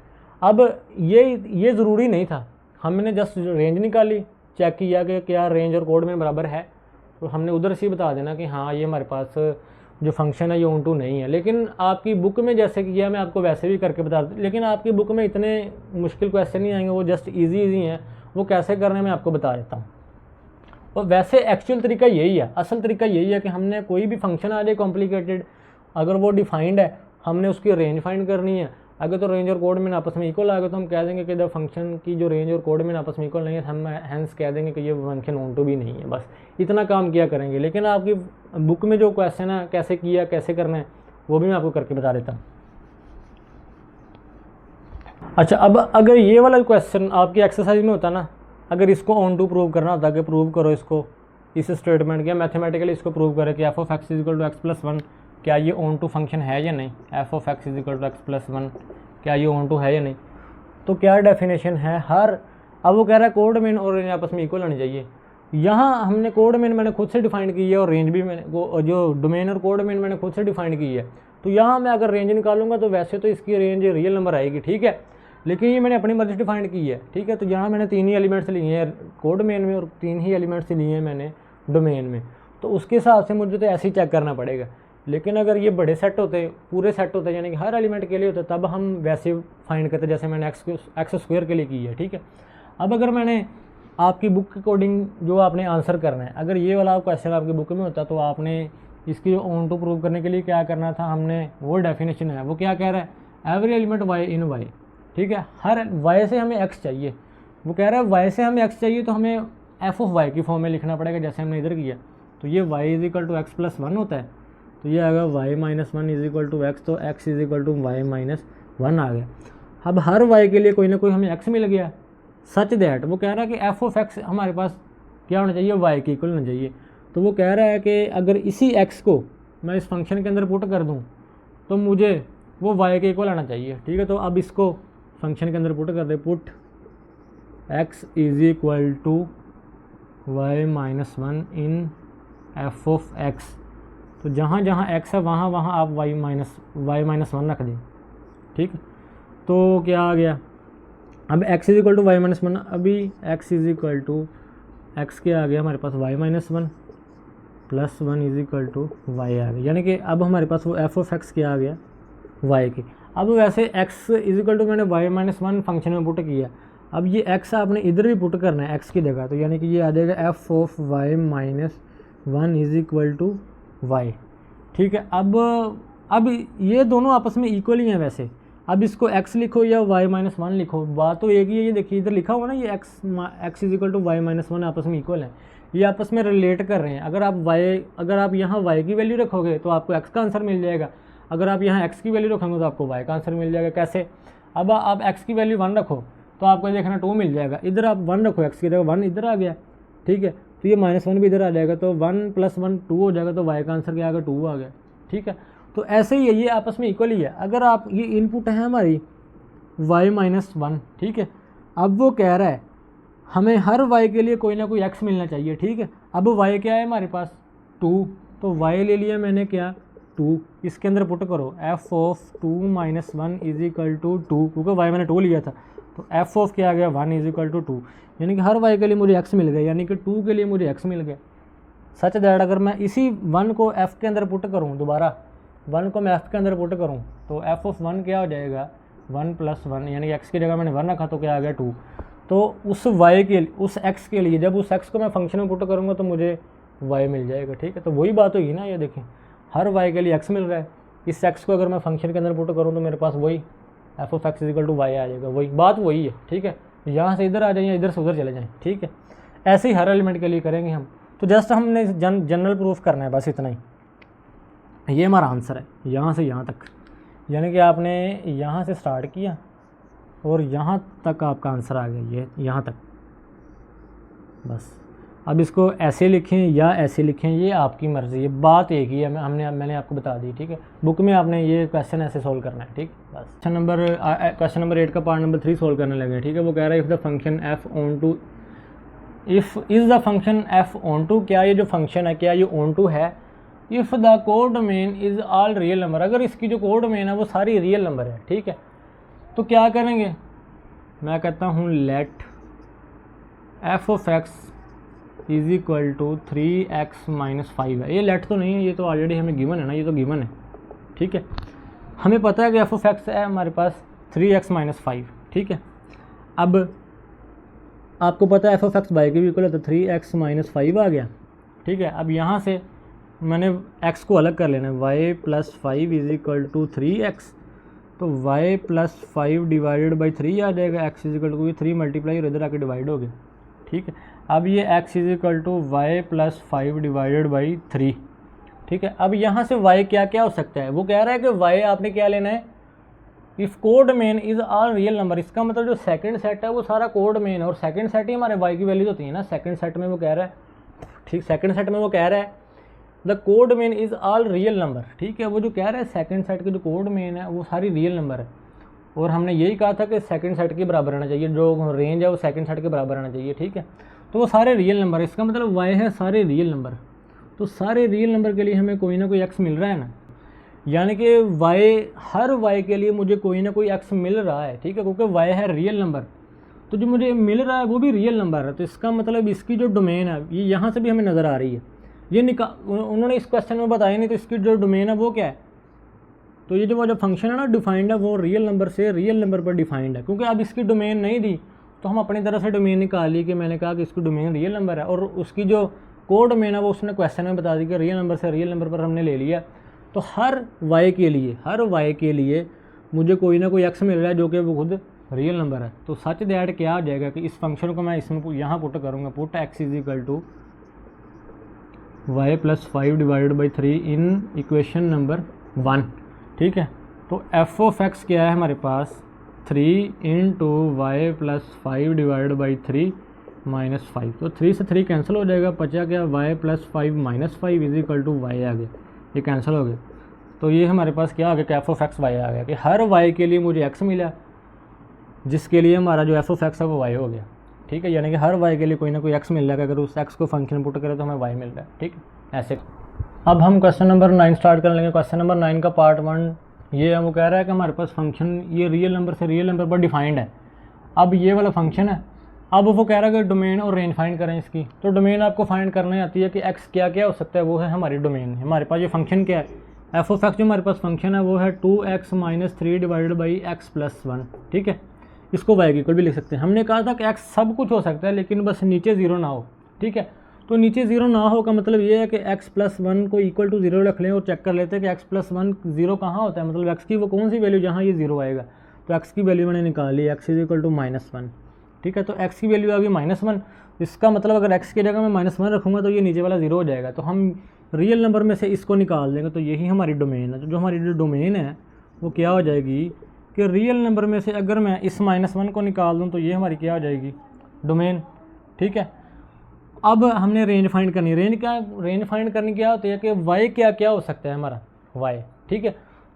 अब ये ज़रूरी नहीं था, हमने जस्ट रेंज निकाली, चेक किया कि क्या रेंज और कोड में बराबर है, तो हमने उधर से बता देना कि हाँ ये हमारे पास जो फंक्शन है ये ऑन टू नहीं है। लेकिन आपकी बुक में जैसे किया मैं आपको वैसे भी करके बता दूँ, लेकिन आपकी बुक में इतने मुश्किल क्वेश्चन नहीं आएंगे, वो जस्ट ईजी हैं, वो कैसे करने में आपको बता देता हूँ। और वैसे एक्चुअल तरीका यही है, असल तरीका यही है कि हमने कोई भी फंक्शन आ जाए कॉम्प्लिकेटेड, अगर वो डिफाइंड है हमने उसकी रेंज फाइंड करनी है, अगर तो रेंज और कोड मीन आपस में इक्वल आ गए तो हम कह देंगे कि द फंक्शन की जो रेंज और कोड मीन आपस में इक्वल नहीं है, हम हैंस कह देंगे कि ये फंक्शन ऑन टू भी नहीं है। बस इतना काम किया करेंगे। लेकिन आपकी बुक में जो क्वेश्चन है कैसे किया, कैसे करना है, वो भी मैं आपको करके बता देता हूँ। अच्छा, अब अगर ये वाला क्वेश्चन आपकी एक्सरसाइज में होता ना, अगर इसको ऑन टू प्रूव करना होता कि प्रूव करो इसको, इस स्टेटमेंट के मैथमेटिकली इसको प्रूव करें कि f of x is equal to x plus one, क्या ये ऑन टू फंक्शन है या नहीं, f of x is equal to x plus one क्या ये ऑन टू है या नहीं, तो क्या डेफिनेशन है हर। अब वो कह रहा है कोड मीन और रेंज आपस में इक्वल होनी चाहिए। यहाँ हमने कोड मीन मैंने खुद से डिफाइन की है और रेंज भी मैंने, जो डोमेन और कोड मीन मैंने खुद से डिफाइन की है। तो यहाँ मैं अगर रेंज निकालूंगा तो वैसे तो इसकी रेंज रियल नंबर आएगी, ठीक है, लेकिन ये मैंने अपनी मर्जी डिफाइन की है, ठीक है। तो यहाँ मैंने 3 ही एलिमेंट्स लिए हैं कोड मेन में और 3 ही एलिमेंट्स लिए हैं मैंने डोमेन में, तो उसके हिसाब से मुझे तो ऐसे ही चेक करना पड़ेगा। लेकिन अगर ये बड़े सेट होते, पूरे सेट होते, यानी कि हर एलिमेंट के लिए होते, तब हम वैसे फाइंड करते जैसे मैंने एक्स स्क्वायर के लिए की है, ठीक है। अब अगर मैंने आपकी बुक के अकॉर्डिंग जो आपने आंसर करना है, अगर ये वाला क्वेश्चन आपकी बुक में होता तो आपने इसकी ऑन टू प्रूव करने के लिए क्या करना था, हमने वो डेफिनेशन है वो क्या कह रहा है, every element y in Y, ठीक है। हर वाई से हमें एक्स चाहिए, वो कह रहा है वाई से हमें एक्स चाहिए तो हमें एफ ऑफ वाई की फॉर्म में लिखना पड़ेगा जैसे हमने इधर किया। तो ये y is equal to x plus one होता है, तो ये आ गया y minus one is equal to x, तो x is equal to y minus one आ गया। अब हर वाई के लिए कोई ना कोई हमें एक्स मिल गया, सच दैट वो कह रहा है कि एफ ऑफ एक्स हमारे पास क्या होना चाहिए, वाई के इक्वल होना चाहिए। तो वो कह रहा है कि अगर इसी एक्स को मैं इस फंक्शन के अंदर पुट कर दूँ तो मुझे वो वाई के इक्वल आना चाहिए, ठीक है। तो अब इसको फंक्शन के अंदर पुट कर दे, put x is equal to y minus one in f of x. तो जहाँ जहाँ x है वहाँ वहाँ आप वाई माइनस वन रख दें, ठीक है। तो क्या आ गया, अब x is equal to y minus one, अभी x is equal to x क्या आ गया हमारे पास y minus one plus one is equal to y आ गया, यानी कि अब हमारे पास वो एफ ऑफ एक्स क्या आ गया, वाई के। अब वैसे x इज इक्वल टू मैंने वाई माइनस वन फंक्शन में पुट किया, अब ये x आपने इधर भी पुट करना है x की जगह, तो यानी कि ये आ जाएगा f of y minus one is equal to y, ठीक है। अब ये दोनों आपस में इक्वल ही हैं वैसे, अब इसको x लिखो या वाई माइनस वन लिखो, बात तो एक ही है। ये देखिए इधर लिखा हुआ ना, ये x is equal to y minus one आपस में इक्वल है, ये आपस में रिलेट कर रहे हैं। अगर आप यहाँ y की वैल्यू रखोगे तो आपको x का आंसर मिल जाएगा, अगर आप यहाँ x की वैल्यू रखोगे तो आपको y का आंसर मिल जाएगा। कैसे, अब आप x की वैल्यू 1 रखो तो आपको देखना 2 मिल जाएगा, इधर आप 1 रखो x की जगह 1 इधर आ गया, ठीक है। तो ये माइनस वन भी इधर आ जाएगा, तो 1 प्लस 1 2 हो जाएगा, तो y का आंसर क्या आ गया, 2 आ गया, ठीक है। तो ऐसे ही है, ये आपस में इक्वल ही है। अगर आप ये इनपुट है हमारी y माइनस वन, ठीक है। अब वो कह रहा है हमें हर y के लिए कोई ना कोई x मिलना चाहिए, ठीक है। अब y क्या है हमारे पास 2, तो y ले लिया मैंने क्या 2, इसके अंदर पुट करो f of 2 minus one is equal to 2, क्योंकि y मैंने 2 लिया था, तो एफ ऑफ क्या आ गया 1 इज इक्वल टू 2, यानी कि हर y के लिए मुझे x मिल गया, यानी कि 2 के लिए मुझे x मिल गया। सच दैट अगर मैं इसी 1 को f के अंदर पुट करूँ, दोबारा 1 को मैं f के अंदर पुट करूँ तो f ऑफ 1 क्या हो जाएगा 1 प्लस 1, यानी कि x की जगह मैंने 1 रखा तो क्या आ गया 2। तो उस y के उस x के लिए जब उस x को मैं फंक्शन में पुट करूँगा तो मुझे y मिल जाएगा, ठीक है। तो वही बात होगी ना, ये देखें हर y के लिए x मिल रहा है, इस x को अगर मैं फंक्शन के अंदर पुट करूँ तो मेरे पास वही f of x equal to y आ जाएगा, वही बात वही है, ठीक है। यहाँ से इधर आ जाए या इधर से उधर चले जाएँ, ठीक है। ऐसे ही हर एलिमेंट के लिए करेंगे हम। तो जस्ट हमने जनरल प्रूफ करना है, बस इतना ही। ये हमारा आंसर है यहाँ से यहाँ तक, यानी कि आपने यहाँ से स्टार्ट किया और यहाँ तक आपका आंसर आ गया, ये यहाँ तक बस। अब इसको ऐसे लिखें या ऐसे लिखें, ये आपकी मर्ज़ी है, बात एक ही है, मैंने आपको बता दी, ठीक है। बुक में आपने ये क्वेश्चन ऐसे सोल्व करना है, ठीक। बस क्वेश्चन नंबर 8 का पार्ट नंबर 3 सोल्व करने लगे, ठीक है। वो कह रहा है if the function f onto is the function f onto, क्या ये जो फंक्शन है क्या ये ऑन टू है, if the codomain is all real number, अगर इसकी जो कोड डोमेन है वो सारी रियल नंबर है, ठीक है। तो क्या करेंगे, मैं कहता हूँ let f of x is equal to 3x minus 5 है। ये लेट तो नहीं है, ये तो ऑलरेडी हमें गिवन है ना, ये तो गिवन है, ठीक है। हमें पता है कि एफ ऑफ एक्स है हमारे पास 3x माइनस 5, ठीक है। अब आपको पता है एफ ऑफ एक्स बाई के भी इक्वल है, तो 3x माइनस 5 आ गया, ठीक है। अब यहाँ से मैंने x को अलग कर लेना है, y plus 5 is equal to 3x, तो y प्लस 5 डिवाइडेड बाई 3 आ जाएगा। x इज इक्वल टू, ये 3 मल्टीप्लाई और इधर आके डिवाइड हो गया, ठीक है। अब ये x is equal to y plus 5 divided by 3, ठीक है। अब यहाँ से y क्या क्या हो सकता है, वो कह रहा है कि y आपने क्या लेना है, if code main is all real number. इसका मतलब जो सेकंड सेट है वो सारा कोड मेन है, और सेकंड सेट ही हमारे y की वैल्यूज होती है ना। सेकंड सेट में वो कह रहा है, ठीक, सेकंड सेट में वो कह रहा है the code main is all real number, ठीक है। वो जो कह रहा है सेकंड सेट के जो कोड मेन है वो सारी रियल नंबर है, और हमने यही कहा था कि सेकंड सेट के बराबर आना चाहिए, जो रेंज है वो सेकंड सेट के बराबर आना चाहिए, ठीक है। तो वो सारे रियल नंबर है, इसका मतलब y है सारे रियल नंबर। तो सारे रियल नंबर के लिए हमें कोई ना कोई x मिल रहा है ना, यानी कि हर y के लिए मुझे कोई ना कोई x मिल रहा है, ठीक है, क्योंकि y है रियल नंबर। तो जो मुझे मिल रहा है वो भी रियल नंबर है, तो इसका मतलब इसकी जो डोमेन है ये यहाँ से भी हमें नज़र आ रही है। ये उन्होंने इस क्वेश्चन में बताया नहीं, तो इसकी जो डोमेन है वो क्या है, तो ये जो फंक्शन है ना डिफाइंड है, वो रियल नंबर से रियल नंबर पर डिफाइंड है। क्योंकि अब इसकी डोमेन नहीं दी तो हम अपनी तरफ से डोमेन निकाल ली कि मैंने कहा कि इसकी डोमेन रियल नंबर है, और उसकी जो कोड डोमेन है वो उसने क्वेश्चन में बता दी कि रियल नंबर से रियल नंबर पर हमने ले लिया। तो हर y के लिए मुझे कोई ना कोई x मिल रहा है जो कि वो खुद रियल नंबर है। तो सच दैट क्या हो जाएगा कि इस फंक्शन को मैं इसमें यहाँ पुट करूँगा, put x is equal to y plus 5 divided by 3 in equation number 1, ठीक है। तो एफ ऑफ एक्स क्या है हमारे पास 3 into y plus 5 divided by 3 minus 5, तो 3 से 3 कैंसिल हो जाएगा, बचा क्या y plus 5 minus 5 is equal to y आ गया, ये कैंसिल हो गया। तो ये हमारे पास क्या आ गया कि एफ ऑफ एक्स वाई आ गया, कि हर वाई के लिए मुझे एक्स मिला जिसके लिए हमारा जो एफ ऑफ एक्स है वो वाई हो गया, ठीक है। यानी कि हर वाई के लिए कोई ना कोई एक्स मिल रहा है, अगर उस एक्स को फंक्शन पुट करें तो हमें वाई मिल रहा है, ठीक है, ऐसे। अब हम क्वेश्चन नंबर 9 स्टार्ट कर लेंगे। क्वेश्चन नंबर 9 का पार्ट 1 ये है, वो कह रहा है कि हमारे पास फंक्शन ये रियल नंबर से रियल नंबर पर डिफाइंड है। अब ये वाला फंक्शन है, अब वो कह रहा है कि डोमेन और रेंज फाइंड करें इसकी। तो डोमेन आपको फाइंड करने आती है कि एक्स क्या क्या हो सकता है, वो है हमारी डोमेन। हमारे पास ये फंक्शन क्या है, एफ ऑफ एक्स जो हमारे पास फंक्शन है वो है 2x minus 3 divided by x plus 1, ठीक है। इसको y इक्वल भी लिख सकते हैं। हमने कहा था कि x सब कुछ हो सकता है लेकिन बस नीचे 0 ना हो, ठीक है। तो नीचे 0 ना हो का मतलब ये है कि x प्लस 1 को इक्वल टू 0 रख लें और चेक कर लेते हैं कि x प्लस 1 0 कहाँ होता है, मतलब x की वो कौन सी वैल्यू जहाँ ये 0 आएगा। तो x की वैल्यू मैंने निकाली, x इज इक्वल टू -1, ठीक है। तो x की वैल्यू आ गई -1, इसका मतलब अगर x की जगह मैं -1 रखूँगा तो ये नीचे वाला 0 हो जाएगा। तो हम रियल नंबर में से इसको निकाल देंगे, तो यही हमारी डोमेन है। तो जो हमारी जो डोमेन है वो क्या हो जाएगी कि रियल नंबर में से अगर मैं इस -1 को निकाल दूं तो ये हमारी क्या हो जाएगी डोमेन, ठीक है। अब हमने रेंज फाइंड करनी है। रेंज फाइंड करनी क्या होती है कि y क्या क्या हो सकता है हमारा y, ठीक है।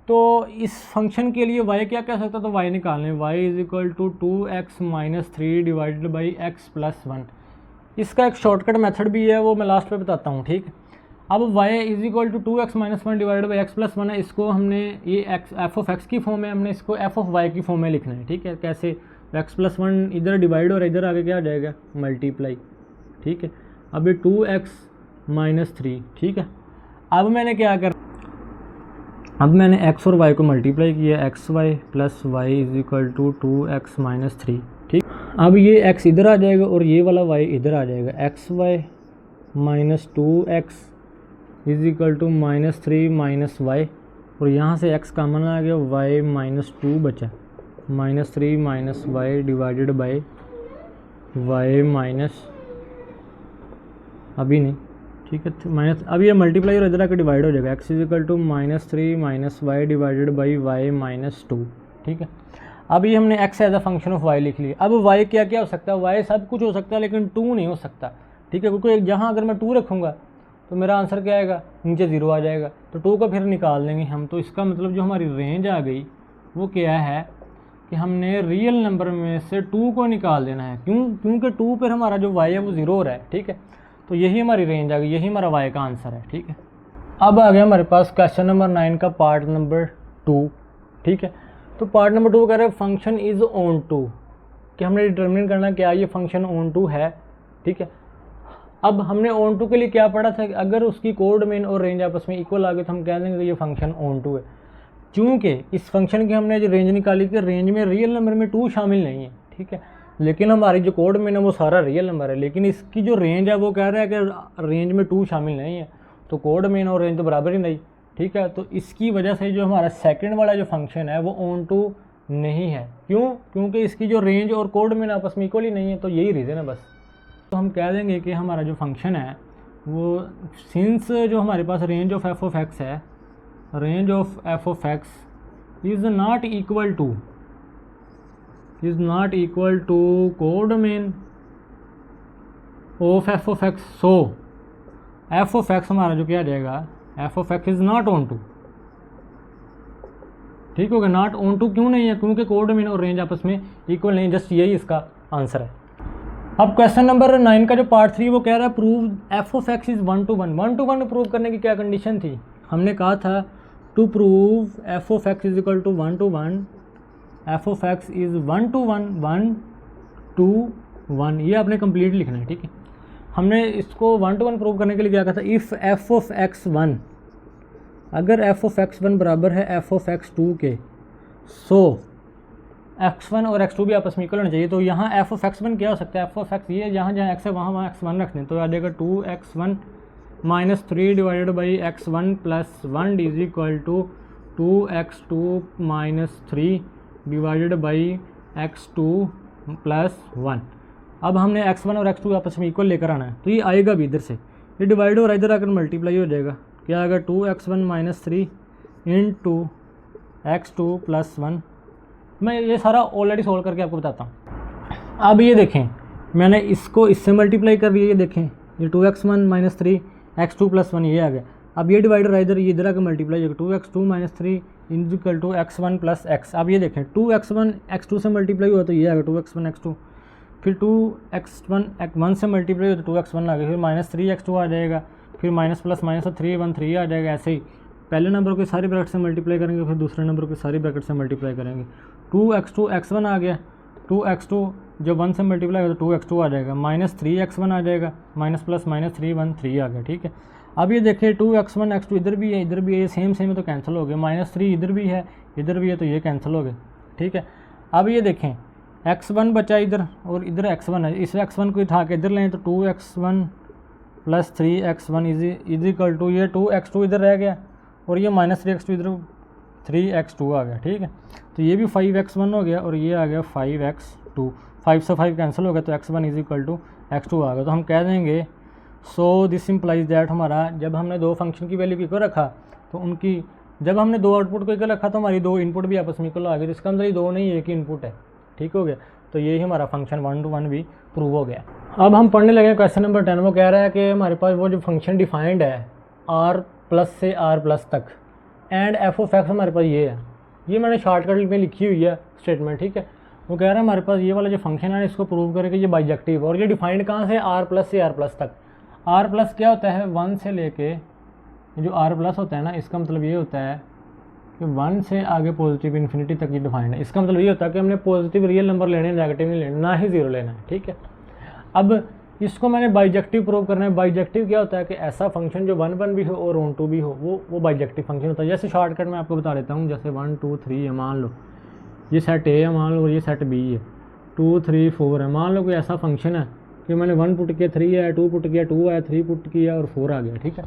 तो इस फंक्शन के लिए y क्या क्या हो सकता है, तो y निकालने, y is equal to 2x minus 3 divided by x plus 1। इसका एक शॉर्टकट मेथड भी है, वो मैं लास्ट पे बताता हूँ, ठीक है। अब y is equal to 2x minus 1 divided by x plus 1 है, इसको हमने ये एफ ऑफ एक्स की फॉर्म है, हमने इसको एफ ऑफ वाई की फॉर्म में लिखना है, ठीक है। कैसे, एक्स प्लस 1 इधर डिवाइड और इधर आगे क्या आ जाएगा मल्टीप्लाई, ठीक है। अब ये 2x माइनस 3, ठीक है। अब मैंने क्या कर, अब मैंने x और y को मल्टीप्लाई किया, x y plus y is equal to 2x minus 3, ठीक। अब ये x इधर आ जाएगा और ये वाला y इधर आ जाएगा, x y minus 2x is equal to -3 minus y, और यहाँ से x कॉमन आ गया, y माइनस 2 बचा, -3 minus y divided by y minus, अभी नहीं, ठीक है, माइनस, अब ये मल्टीप्लाई और इधर आकर डिवाइड हो जाएगा, x is equal to -3 minus y divided by y minus 2, ठीक है। अब ये हमने x as a function of y लिख लिया। अब y क्या क्या हो सकता है, y सब कुछ हो सकता है लेकिन 2 नहीं हो सकता, ठीक है, क्योंकि जहाँ अगर मैं 2 रखूँगा तो मेरा आंसर क्या आएगा, नीचे 0 आ जाएगा, तो 2 का फिर निकाल देंगे हम। तो इसका मतलब जो हमारी रेंज आ गई वो क्या है कि हमने रियल नंबर में से 2 को निकाल देना है, क्योंकि 2 पर हमारा जो y है वो 0 हो रहा है, ठीक है। तो यही हमारी रेंज आ गई, यही हमारा y का आंसर है, ठीक है। अब आ गया हमारे पास क्वेश्चन नंबर 9 का पार्ट नंबर 2, ठीक है। तो पार्ट नंबर 2 कह रहे हैं फंक्शन इज़ ऑन टू, कि हमने डिटर्मिन करना क्या ये फंक्शन ऑन टू है, ठीक है। अब हमने ऑन टू के लिए क्या पढ़ा था, अगर उसकी कोड मेन और रेंज आपस में इक्वल आ गए तो हम कह देंगे कि ये फंक्शन ऑन टू है। चूँकि इस फंक्शन की हमने जो रेंज निकाली कि रेंज में रियल नंबर में 2 शामिल नहीं है, ठीक है, लेकिन हमारी जो कोड मेन है वो सारा रियल नंबर है, लेकिन इसकी जो रेंज है वो कह रहा है कि रेंज में 2 शामिल नहीं है, तो कोड मेन और रेंज तो बराबर ही नहीं, ठीक है। तो इसकी वजह से जो हमारा सेकंड वाला जो फंक्शन है वो ऑन टू नहीं है। क्यों? क्योंकि इसकी जो रेंज और कोडोमेन आपस में इक्वल ही नहीं है। तो यही रीज़न है बस। तो हम कह देंगे कि हमारा जो फंक्शन है वो सिंस जो हमारे पास range of f of x है, range of f of x is not equal to codomain of f of x, so f of x हमारा जो क्या आ जाएगा, f of x is not onto. ठीक हो गया, नॉट ऑन टू क्यों नहीं है? क्योंकि कोडोमेन और रेंज आपस में इक्वल नहीं। जस्ट यही इसका आंसर है। अब क्वेश्चन नंबर 9 का जो पार्ट 3 वो कह रहा है prove f of x is 1 to 1। 1 to 1 prove करने की क्या कंडीशन थी? हमने कहा था to prove f of x is equal to 1 to 1, f of x is 1 to 1, 1 to 1। ये आपने कंप्लीट लिखना है, ठीक है। हमने इसको 1 to 1 प्रूव करने के लिए क्या कहा था, इफ़ एफ ऑफ एक्स 1, अगर एफ ऑफ एक्स 1 बराबर है एफ ऑफ एक्स 2 के, सो x1 और x2 भी आपस में इक्वल होना चाहिए। तो यहाँ एफ ऑफ x1 क्या हो सकता है, एफ ऑफ एक्स ये जहाँ जहाँ x है वहाँ x1 रख दें, तो आ जाएगा 2x1 minus 3 divided by x1 plus 1 is equal to 2x2 minus 3 divided by x2 plus 1। अब हमने x1 और x2 आपस में इक्वल लेकर आना है, तो ये आएगा भी इधर से, ये डिवाइड हो रहा है, इधर आकर मल्टीप्लाई हो जाएगा। क्या आएगा 2x1 minus 3 into x2 plus 1। मैं ये सारा ऑलरेडी सोल्व करके आपको बताता हूँ। अब ये देखें, मैंने इसको इससे मल्टीप्लाई कर दिया, ये देखें ये 2x1 माइनस 3 x2 प्लस 1 ये आ गया। अब ये डिवाइडर है इधर, ये इधर आकर मल्टीप्लाई होगा 2x2 minus 3 equal to x1 plus x। अब ये देखें 2x1 x2 से मल्टीप्लाई हुआ तो ये आ गया 2x1 x2, फिर 2x1 1 से मल्टीप्लाई हुआ तो 2x1 आ गया, फिर माइनस 3x2 आ जाएगा, फिर माइनस प्लस माइनस तो 3 1 3 आ जाएगा। ऐसे ही पहले नंबर को सारी ब्रैकेट से मल्टीप्लाई करेंगे, फिर दूसरे नंबर को सारी ब्रैकेट से मल्टीप्लाई करेंगे। 2x2 x1 आ गया, 2x2 जब 1 से मल्टीप्लाई होगा तो 2x2 आ जाएगा, माइनस 3x1 आ जाएगा, माइनस प्लस माइनस 3 1 3 आ गया, ठीक है। अब ये देखिए 2x1 x2 इधर भी है इधर भी है, ये सेम है तो कैंसिल हो गया, माइनस 3 इधर भी है तो ये कैंसिल हो गया, ठीक है। अब ये देखें x1 बचा इधर और इधर x1 है, इस x1 को उठा के इधर लें तो 2x1 plus 3x1 is equal to ये 2x2 इधर रह गया और ये माइनस 3x2 इधर 3x2 आ गया, ठीक है। तो ये भी 5x1 हो गया और ये आ गया 5x2, 5 से 5 कैंसिल हो गया तो x1 is equal to x2 आ गया। तो हम कह देंगे सो दिस इम्प्लाइज दैट हमारा जब हमने दो फंक्शन की वैल्यू इक्वल रखा तो उनकी जब हमने दो आउटपुट को इक्वल रखा तो हमारी दो इनपुट भी आपस में इक्वल आ गए। तो इसका मतलब ये दो नहीं एक ही इनपुट है, ठीक हो गया। तो यही हमारा फंक्शन 1 to 1 भी प्रूव हो गया। अब हम पढ़ने लगे क्वेश्चन नंबर 10। वो कह रहा है कि हमारे पास वो जो फंक्शन डिफाइंड है r प्लस से r प्लस तक एंड एफ ऑफ एक्स हमारे पास ये है, ये मैंने शॉर्टकट में लिखी हुई है स्टेटमेंट, ठीक है। वो कह रहा है हमारे पास ये वाला जो फंक्शन है इसको प्रूव करें कि ये बाइजेक्टिव और ये डिफाइंड कहाँ से r प्लस से r प्लस तक। r प्लस क्या होता है 1 से लेके जो r प्लस होता है ना, इसका मतलब ये होता है कि 1 से आगे पॉजिटिव इन्फिनिटी तक ये डिफाइंड है। इसका मतलब ये होता है कि हमने पॉजिटिव रियल नंबर लेने नेगेटिव नहीं लेना, ना ही जीरो लेना है, ठीक है। अब इसको मैंने बाइजेक्टिव प्रूव करना है। बाइजेक्टिव क्या होता है कि ऐसा फंक्शन जो 1 1 भी हो और ऑन टू भी हो, वो बाइजेक्टिव फंक्शन होता है। जैसे शॉर्टकट में आपको बता देता हूँ, जैसे 1 2 3 है, मान लो ये सेट ए है, मान लो और ये सेट बी है, 2 3 4 है। मान लो कोई ऐसा फंक्शन है कि मैंने 1 पुट किया 3 है, 2 पुट किया 2 है, 3 पुट किया और 4 आ गया, ठीक है।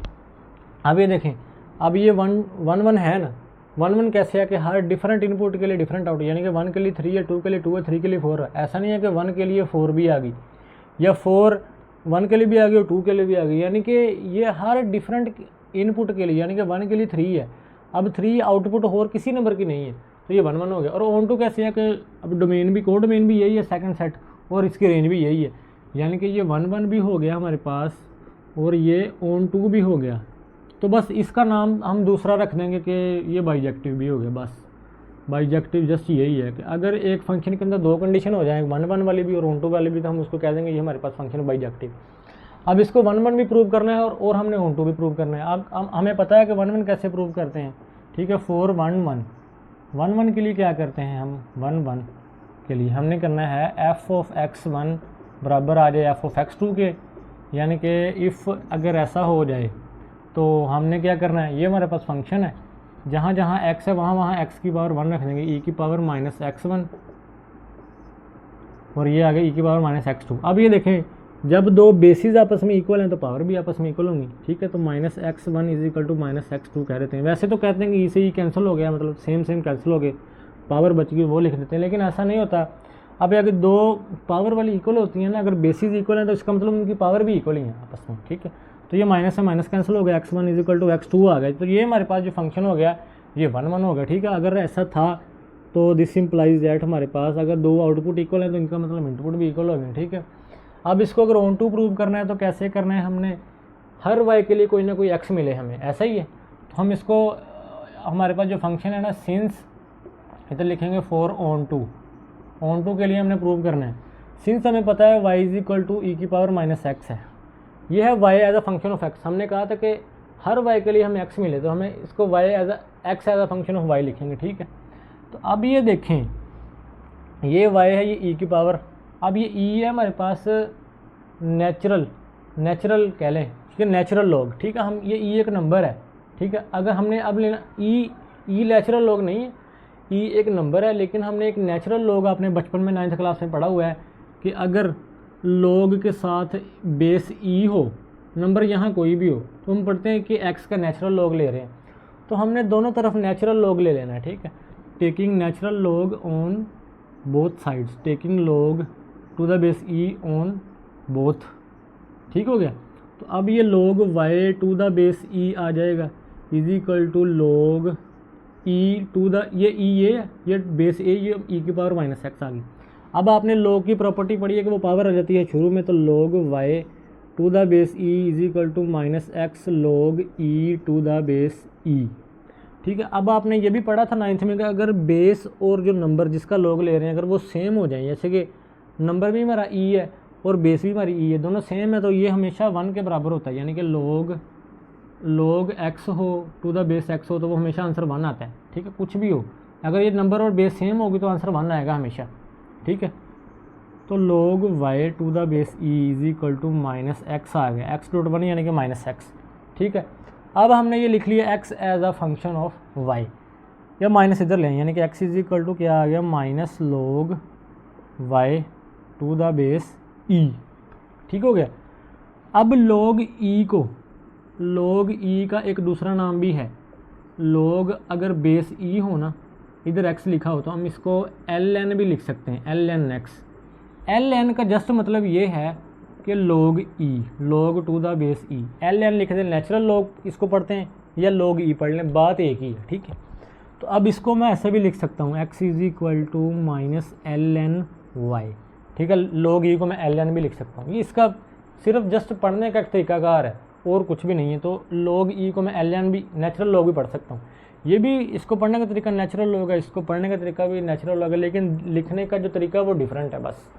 अब ये देखें, अब ये 1 1 है ना, 1 1 कैसे है कि हर डिफरेंट इनपुट के लिए डिफरेंट आउट, यानी कि 1 के लिए 3 है, 2 के लिए 2 है, 3 के लिए 4 है। ऐसा नहीं है कि 1 के लिए 4 भी आ गई या 4 1 के लिए भी आ गई और 2 के लिए भी आ गई, यानी कि ये हर डिफरेंट इनपुट के लिए, यानी कि 1 के लिए 3 है, अब 3 आउटपुट और किसी नंबर की नहीं है, तो ये 1 1 हो गया। और ऑन टू कैसे है कि अब डोमेन भी कोड डोमेन भी यही है सेकंड सेट और इसकी रेंज भी यही है, यानी कि ये 1 1 भी हो गया हमारे पास और ये ऑन टू भी हो गया। तो बस इसका नाम हम दूसरा रख देंगे कि ये बाइजेक्टिव भी हो गया। बस बाइजेक्टिव जस्ट यही है कि अगर एक फंक्शन के अंदर दो कंडीशन हो जाए 1 1 वाली भी और ऑन टू वाली भी, तो हम उसको कह देंगे ये हमारे पास फंक्शन बाइजेक्टिव। अब इसको 1 1 भी प्रूव करना है और हमने ऑन टू भी प्रूव करना है। अब हमें पता है कि 1 1 कैसे प्रूव करते हैं, ठीक है। 4 1 1 1 1 के लिए क्या करते हैं हम, 1 1 के लिए हमने करना है एफ ऑफ x1 बराबर आ जाए एफ ऑफ x2 के, यानी कि इफ़ अगर ऐसा हो जाए तो हमने क्या करना है, ये हमारे पास फंक्शन है, जहाँ जहाँ x है वहाँ x की पावर 1 रख देंगे, e की पावर माइनस x1 और ये आ गया e की पावर माइनस x2। अब ये देखें जब दो बेसिस आपस में इक्वल हैं तो पावर भी आपस में इक्वल होंगी, ठीक है। तो -x1 is equal to -x2 कह देते हैं। वैसे तो कहते हैं कि ई से ई कैंसिल हो गया, मतलब सेम कैंसिल हो गए, पावर बच गई, वो लिख देते हैं, लेकिन ऐसा नहीं होता। अब अगर दो पावर वाली इक्वल होती हैं ना, अगर बेसिस इक्वल है तो इसका मतलब उनकी पावर भी इक्वल ही है आपस में, ठीक है। तो ये माइनस से माइनस कैंसिल हो गया, x1 is equal to x2 आ गया। तो ये हमारे पास जो फंक्शन हो गया ये 1 1 हो गया, ठीक है। अगर ऐसा था तो दिस इम्प्लाइज दैट हमारे पास अगर दो आउटपुट इक्वल है तो इनका मतलब इनपुट भी इक्वल हो गए, ठीक है। अब इसको अगर ऑन टू प्रूव करना है तो कैसे करना है, हमने हर y के लिए कोई ना कोई x मिले हमें, ऐसा ही है। तो हम इसको हमारे पास जो फंक्शन है ना, सिंस इधर लिखेंगे फॉर ऑन टू के लिए हमने प्रूव करना है। सिंस हमें पता है y is equal to e की पावर -x है, ये है y as a function of x। हमने कहा था कि हर y के लिए हमें x मिले तो हमें इसको y as x as a function of y लिखेंगे, ठीक है। तो अब ये देखें, ये y है, ये e की पावर, अब ये e है हमारे पास नेचुरल कह लें, ठीक है, नेचुरल लॉग, ठीक है। हम ये e एक नंबर है, ठीक है। अगर हमने अब लेना e नेचुरल लॉग नहीं है, e एक नंबर है, लेकिन हमने एक नेचुरल लॉग आपने बचपन में 9th क्लास में पढ़ा हुआ है कि अगर लॉग के साथ बेस e हो, नंबर यहाँ कोई भी हो, तो हम पढ़ते हैं कि x का नेचुरल लॉग ले रहे हैं। तो हमने दोनों तरफ नेचुरल लॉग ले लेना है, ठीक है। Taking natural log on both sides, taking log to the base e on both, ठीक हो गया। तो अब ये log y to the base e आ जाएगा is equal to log e to the ये बेस a, ये e की पावर -x आ गई। अब आपने log की प्रॉपर्टी पढ़ी है कि वो पावर आ जाती है शुरू में, तो log y to the base e is equal to -x log e to the base e, ठीक है। अब आपने ये भी पढ़ा था 9th में कि अगर बेस और जो नंबर जिसका log ले रहे हैं अगर वो सेम हो जाए, जैसे कि नंबर भी हमारा e है और बेस भी हमारी e है, दोनों सेम है, तो ये हमेशा 1 के बराबर होता है। यानी कि log x हो टू द बेस x हो तो वो हमेशा आंसर 1 आता है, ठीक है। कुछ भी हो, अगर ये नंबर और बेस सेम होगी तो आंसर 1 आएगा हमेशा, ठीक है। तो log y to the base e is equal to -x आ गया, x.1 यानी कि -x, ठीक है। अब हमने ये लिख लिया x as a function of y, या माइनस इधर लें, यानी कि x इज इक्वल टू क्या आ गया -log y to the base e, ठीक हो गया। अब log e का एक दूसरा नाम भी है, log अगर बेस e हो ना, इधर x लिखा हो तो हम इसको ln भी लिख सकते हैं, ln x। ln का जस्ट मतलब ये है कि log e, log to the base e, ln लिखते हैं नेचुरल log इसको पढ़ते हैं या log e पढ़ लें, बात एक ही है, ठीक है। तो अब इसको मैं ऐसे भी लिख सकता हूँ x is equal to -ln y, ठीक है। log e को मैं ln भी लिख सकता हूँ, ये इसका सिर्फ जस्ट पढ़ने का एक तरीकाकार है और कुछ भी नहीं है। तो log e को मैं ln भी, नेचुरल log भी पढ़ सकता हूँ। ये भी इसको पढ़ने का तरीका नेचुरल log है, इसको पढ़ने का तरीका भी नेचुरल log है, लेकिन लिखने का जो तरीका वो डिफरेंट है, बस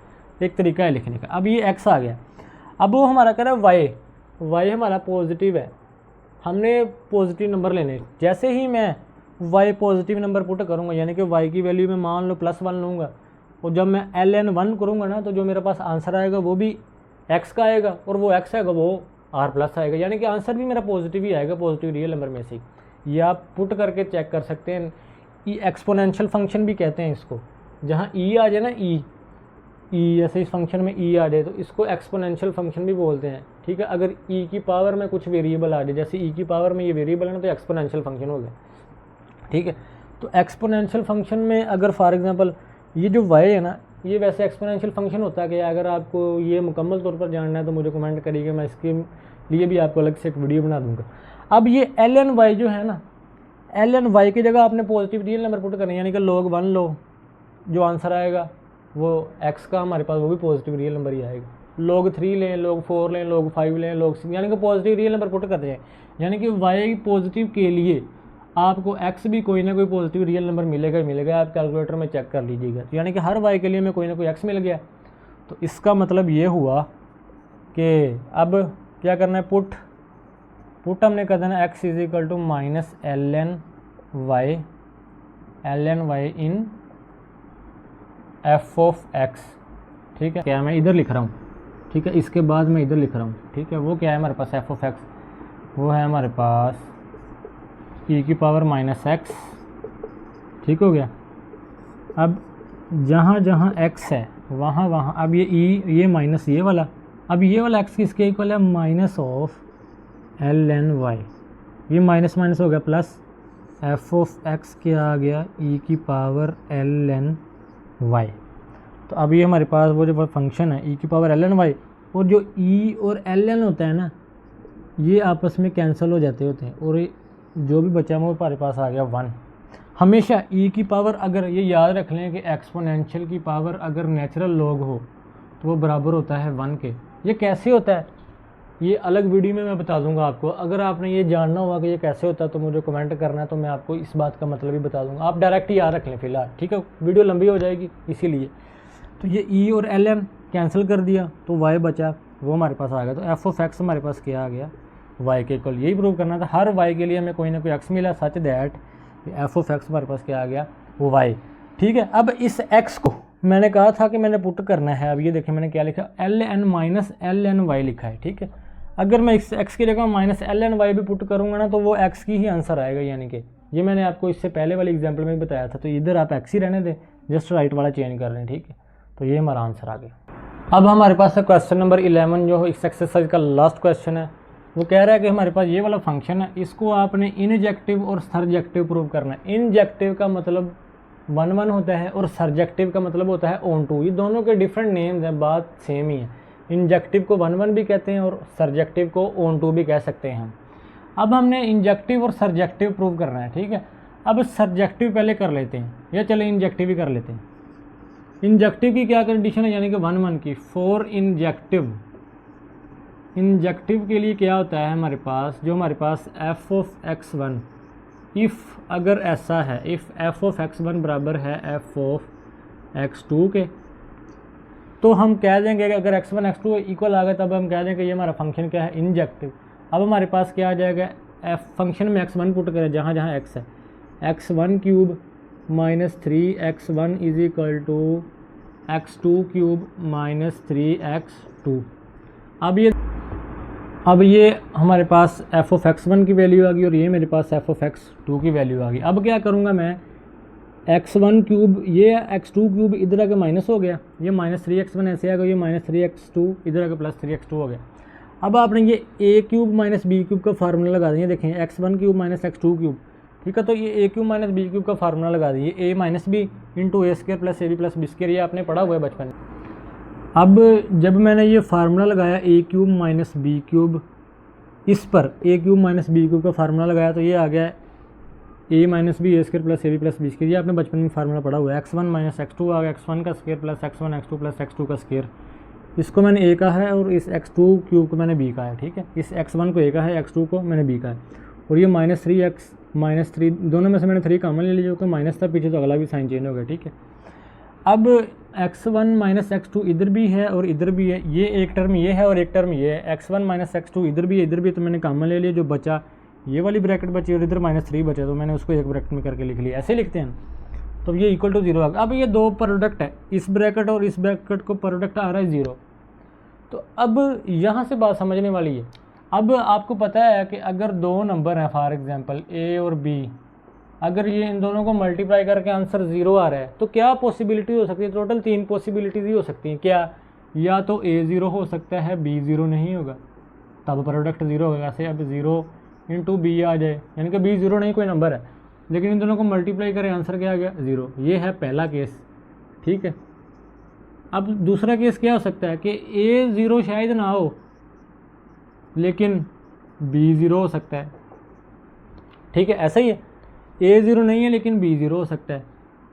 एक तरीका है लिखने का। अब ये x आ गया, अब वो हमारा कह रहा है y हमारा पॉजिटिव है, हमने पॉजिटिव नंबर लेने। जैसे ही मैं y पॉजिटिव नंबर पुट करूँगा, यानी कि y की वैल्यू में मान लो +1 लूँगा, और जब मैं ln 1 करूँगा ना, तो जो मेरे पास आंसर आएगा वो भी x का आएगा, और वो x आएगा वो r+ आएगा, यानी कि आंसर भी मेरा पॉजिटिव ही आएगा, पॉजिटिव रियल नंबर में से। ये आप पुट करके चेक कर सकते हैं। ई एक्सपोनेंशियल फंक्शन भी कहते हैं इसको, जहाँ e आ जाए ना, ई जैसे इस फंक्शन में e आ जाए तो इसको एक्सपोनेंशियल फंक्शन भी बोलते हैं, ठीक है। अगर e की पावर में कुछ वेरिएबल आ जाए, जैसे e की पावर में ये वेरिएबल है ना, तो एक्सपोनेंशियल फंक्शन हो गया, ठीक है। तो एक्सपोनेंशियल फंक्शन में अगर फॉर एग्जांपल ये जो y है ना, ये वैसे एक्सपोनेंशियल फंक्शन होता है कि अगर आपको ये मुकम्मल तौर पर जानना है तो मुझे कमेंट करिएगा, मैं इसके लिए भी आपको अलग से एक वीडियो बना दूंगा। अब ये ln y जो है ना, ln y की जगह आपने पॉजिटिव रियल नंबर पुट करना है, यानी कि log 1 लो, जो आंसर आएगा वो x का हमारे पास वो भी पॉजिटिव रियल नंबर ही आएगा। log 3 लें, log 4 लें, log 5 लें, log 6, यानी कि पॉजिटिव रियल नंबर पुट करते हैं। यानी कि y पॉजिटिव के लिए आपको x भी कोई ना कोई पॉजिटिव रियल नंबर मिलेगा ही मिलेगा, आप कैलकुलेटर में चेक कर लीजिएगा। तो यानी कि हर y के लिए मैं कोई ना कोई x मिल गया। तो इसका मतलब ये हुआ कि अब क्या करना है, पुट हमने कर देना x is equal to -ln y in f of x, ठीक है। क्या मैं इधर लिख रहा हूँ, ठीक है, इसके बाद मैं इधर लिख रहा हूँ, ठीक है। वो क्या है हमारे पास f ऑफ x, वो है हमारे पास e की पावर -x, ठीक हो गया। अब जहाँ जहाँ x है वहाँ वहाँ अब ये e, ये माइनस ये वाला, अब ये वाला x किसके इक्वल है, माइनस ऑफ ln y, ये माइनस माइनस हो गया प्लस f ऑफ x क्या आ गया, e की पावर ln y। तो अब ये हमारे पास वो जो फंक्शन है e की पावर ln y, और जो e और ln होता है ना ये आपस में कैंसिल हो जाते होते हैं, और जो भी बचा वो हमारे पास आ गया 1। हमेशा e की पावर, अगर ये याद रख लें कि एक्सपोनेंशियल की पावर अगर नेचुरल लॉग हो तो वो बराबर होता है 1 के। ये कैसे होता है ये अलग वीडियो में मैं बता दूंगा आपको। अगर आपने ये जानना होगा कि ये कैसे होता है तो मुझे कमेंट करना है, तो मैं आपको इस बात का मतलब भी बता दूंगा। आप डायरेक्ट ही याद रख लें फिलहाल, ठीक है, वीडियो लंबी हो जाएगी इसीलिए। तो ये e और ln कैंसिल कर दिया तो y बचा, वो हमारे पास आ गया। तो f ऑफ x हमारे पास क्या आ गया, y के इक्वल। यही प्रूव करना था, हर y के लिए हमें कोई ना कोई x मिला, such that f of x हमारे पास क्या आ गया, वो y। ठीक है, अब इस x को मैंने कहा था कि मैंने पुट करना है। अब ये देखें मैंने क्या लिखा, ln माइनस ln y लिखा है। ठीक है, अगर मैं इस x की जगह माइनस ln y भी पुट करूँगा ना तो वो x की ही आंसर आएगा, यानी कि ये मैंने आपको इससे पहले वाले एग्जाम्पल में बताया था। तो इधर आप x ही रहने दें, जस्ट राइट वाला चेंज कर लें। ठीक है, तो ये हमारा आंसर आ गया। अब हमारे पास है क्वेश्चन नंबर 11 जो इस एक्सरसाइज का लास्ट क्वेश्चन है। वो कह रहा है कि हमारे पास ये वाला फंक्शन है, इसको आपने इनजेक्टिव और सरजेक्टिव प्रूव करना है। इनजेक्टिव का मतलब 1 1 होता है और सरजेक्टिव का मतलब होता है ऑन टू। ये दोनों के डिफरेंट नेम्स हैं, बात सेम ही है। इंजेक्टिव को 1 1 भी कहते हैं और सरजेक्टिव को ऑन टू भी कह सकते हैं हम। अब हमने इंजेक्टिव और सरजेक्टिव प्रूव करना है। ठीक है, अब सरजेक्टिव पहले कर लेते हैं, या चले इंजेक्टिव ही कर लेते हैं। इंजेक्टिव की क्या कंडीशन है, यानी कि 1 1 की। फॉर इंजेक्टिव, इंजेक्टिव के लिए क्या होता है हमारे पास, जो हमारे पास f ऑफ x1, इफ़ अगर ऐसा है, इफ़ f ऑफ x1 बराबर है f ऑफ x2 के, तो हम कह देंगे कि अगर x1 x2 इक्वल आ गया तब हम कह देंगे ये हमारा फंक्शन क्या है, इंजेक्टिव। अब हमारे पास क्या आ जाएगा, f फंक्शन में x1 पुट करें जहाँ जहाँ x है, x1 cube minus 3x1 is equal to x2 cube minus 3x2। अब ये हमारे पास f ऑफ x1 की वैल्यू आ गई और ये मेरे पास f ऑफ x2 की वैल्यू आ गई। अब क्या करूँगा मैं, x1 क्यूब, ये x2 क्यूब इधर आके माइनस हो गया, ये माइनस 3x1 ऐसे आ गया, ये माइनस 3x2 इधर आके प्लस 3x2 हो गया। अब आपने ये a cube minus b cube का फार्मूला लगा दिया, देखें x1 cube minus x2 cube. ठीक है, तो ये a cube minus b cube का फार्मूला लगा दिए, a minus b into a square plus a b plus b square, ये आपने पढ़ा हुआ है बचपन में। अब जब मैंने ये फार्मूला लगाया a cube minus b cube, इस पर a cube minus b cube का फार्मूला लगाया तो ये आ गया a minus b a square plus a b plus b square, ये आपने बचपन में फार्मूला पढ़ा हुआ है। x1 माइनस x2 आ गया, x1 का square plus x1 x2 plus x2 का स्क्र, इसको मैंने a का है और इस x2 क्यूब को मैंने b का है। ठीक है, इस x1 को a का है, x2 को मैंने b का है, और ये माइनस 3x माइनस 3, दोनों में से मैंने 3 कॉमन ले लिया, जो कि माइनस था पीछे तो अगला भी साइन चेंज हो गया। ठीक है, अब x1 माइनस x2 इधर भी है और इधर भी है, ये एक टर्म ये है और एक टर्म ये है। x1 माइनस x2 इधर भी है इधर भी है, तो मैंने कॉमन ले लिया, जो बचा ये वाली ब्रैकेट बची और इधर माइनस 3 बचा, तो मैंने उसको एक ब्रैकेट में करके लिख लिया। ऐसे लिखते हैं, तो ये इक्वल टू 0 आ गया। अब ये दो प्रोडक्ट है, इस ब्रैकेट और इस ब्रैकेट को प्रोडक्ट आ रहा है 0। तो अब यहाँ से बात समझने वाली है। अब आपको पता है कि अगर दो नंबर हैं, फॉर एग्जांपल a और b, अगर ये इन दोनों को मल्टीप्लाई करके आंसर 0 आ रहा है तो क्या पॉसिबिलिटी हो सकती है, टोटल 3 पॉसिबिलिटीज़ ही हो सकती हैं। क्या, या तो a 0 हो सकता है, b 0 नहीं होगा, तब प्रोडक्ट 0 होगा। ऐसे अब 0 इंटू बी आ जाए, यानी कि b 0 नहीं कोई नंबर है, लेकिन इन दोनों को मल्टीप्लाई करें आंसर क्या आ गया, 0। ये है पहला केस। ठीक है, अब दूसरा केस क्या हो सकता है कि a 0 शायद ना हो लेकिन b 0 हो सकता है। ठीक है, ऐसा ही है, a 0 नहीं है लेकिन b 0 हो सकता है।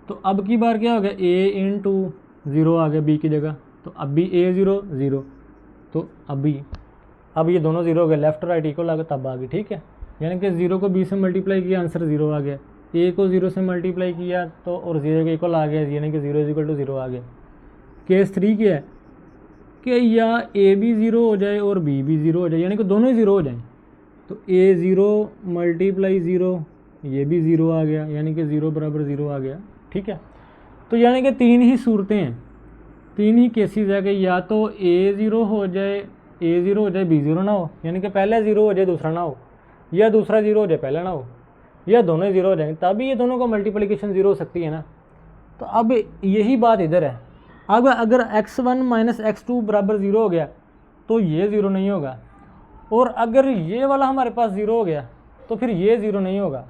तो अब की बार क्या हो गया, a इंटू 0 आ गया b की जगह, तो अब भी a 0 0, तो अब ये दोनों 0 हो गए, लेफ्ट राइट इक्वल आ गया, तब आ गई। ठीक है, यानी कि 0 को b से मल्टीप्लाई किया आंसर 0 आ गया, a को 0 से मल्टीप्लाई किया तो और 0 के इक्वल आ गया, यानी कि 0 इज इक्वल टू 0 आ गया। केस 3 क्या है कि या a भी 0 हो जाए और b भी 0 हो जाए, यानी कि दोनों ही 0 हो जाएं, तो a 0 मल्टीप्लाई 0, ये भी 0 आ गया, यानी कि 0 बराबर 0 आ गया। ठीक है, तो यानी कि 3 ही सूरतें हैं, 3 ही केसेस है कि या तो a 0 हो जाए, b 0 ना हो, यानी कि पहला 0 हो जाए दूसरा ना हो, या दूसरा 0 हो जाए पहला ना हो, या दोनों ही 0 हो जाएंगे, तभी ये दोनों का मल्टीप्लिकेशन 0 हो सकती है ना। तो अब यही बात इधर है। अब अगर x1 माइनस x2 बराबर 0 हो गया तो ये ज़ीरो नहीं होगा, और अगर ये वाला हमारे पास ज़ीरो हो गया तो फिर ये ज़ीरो नहीं होगा,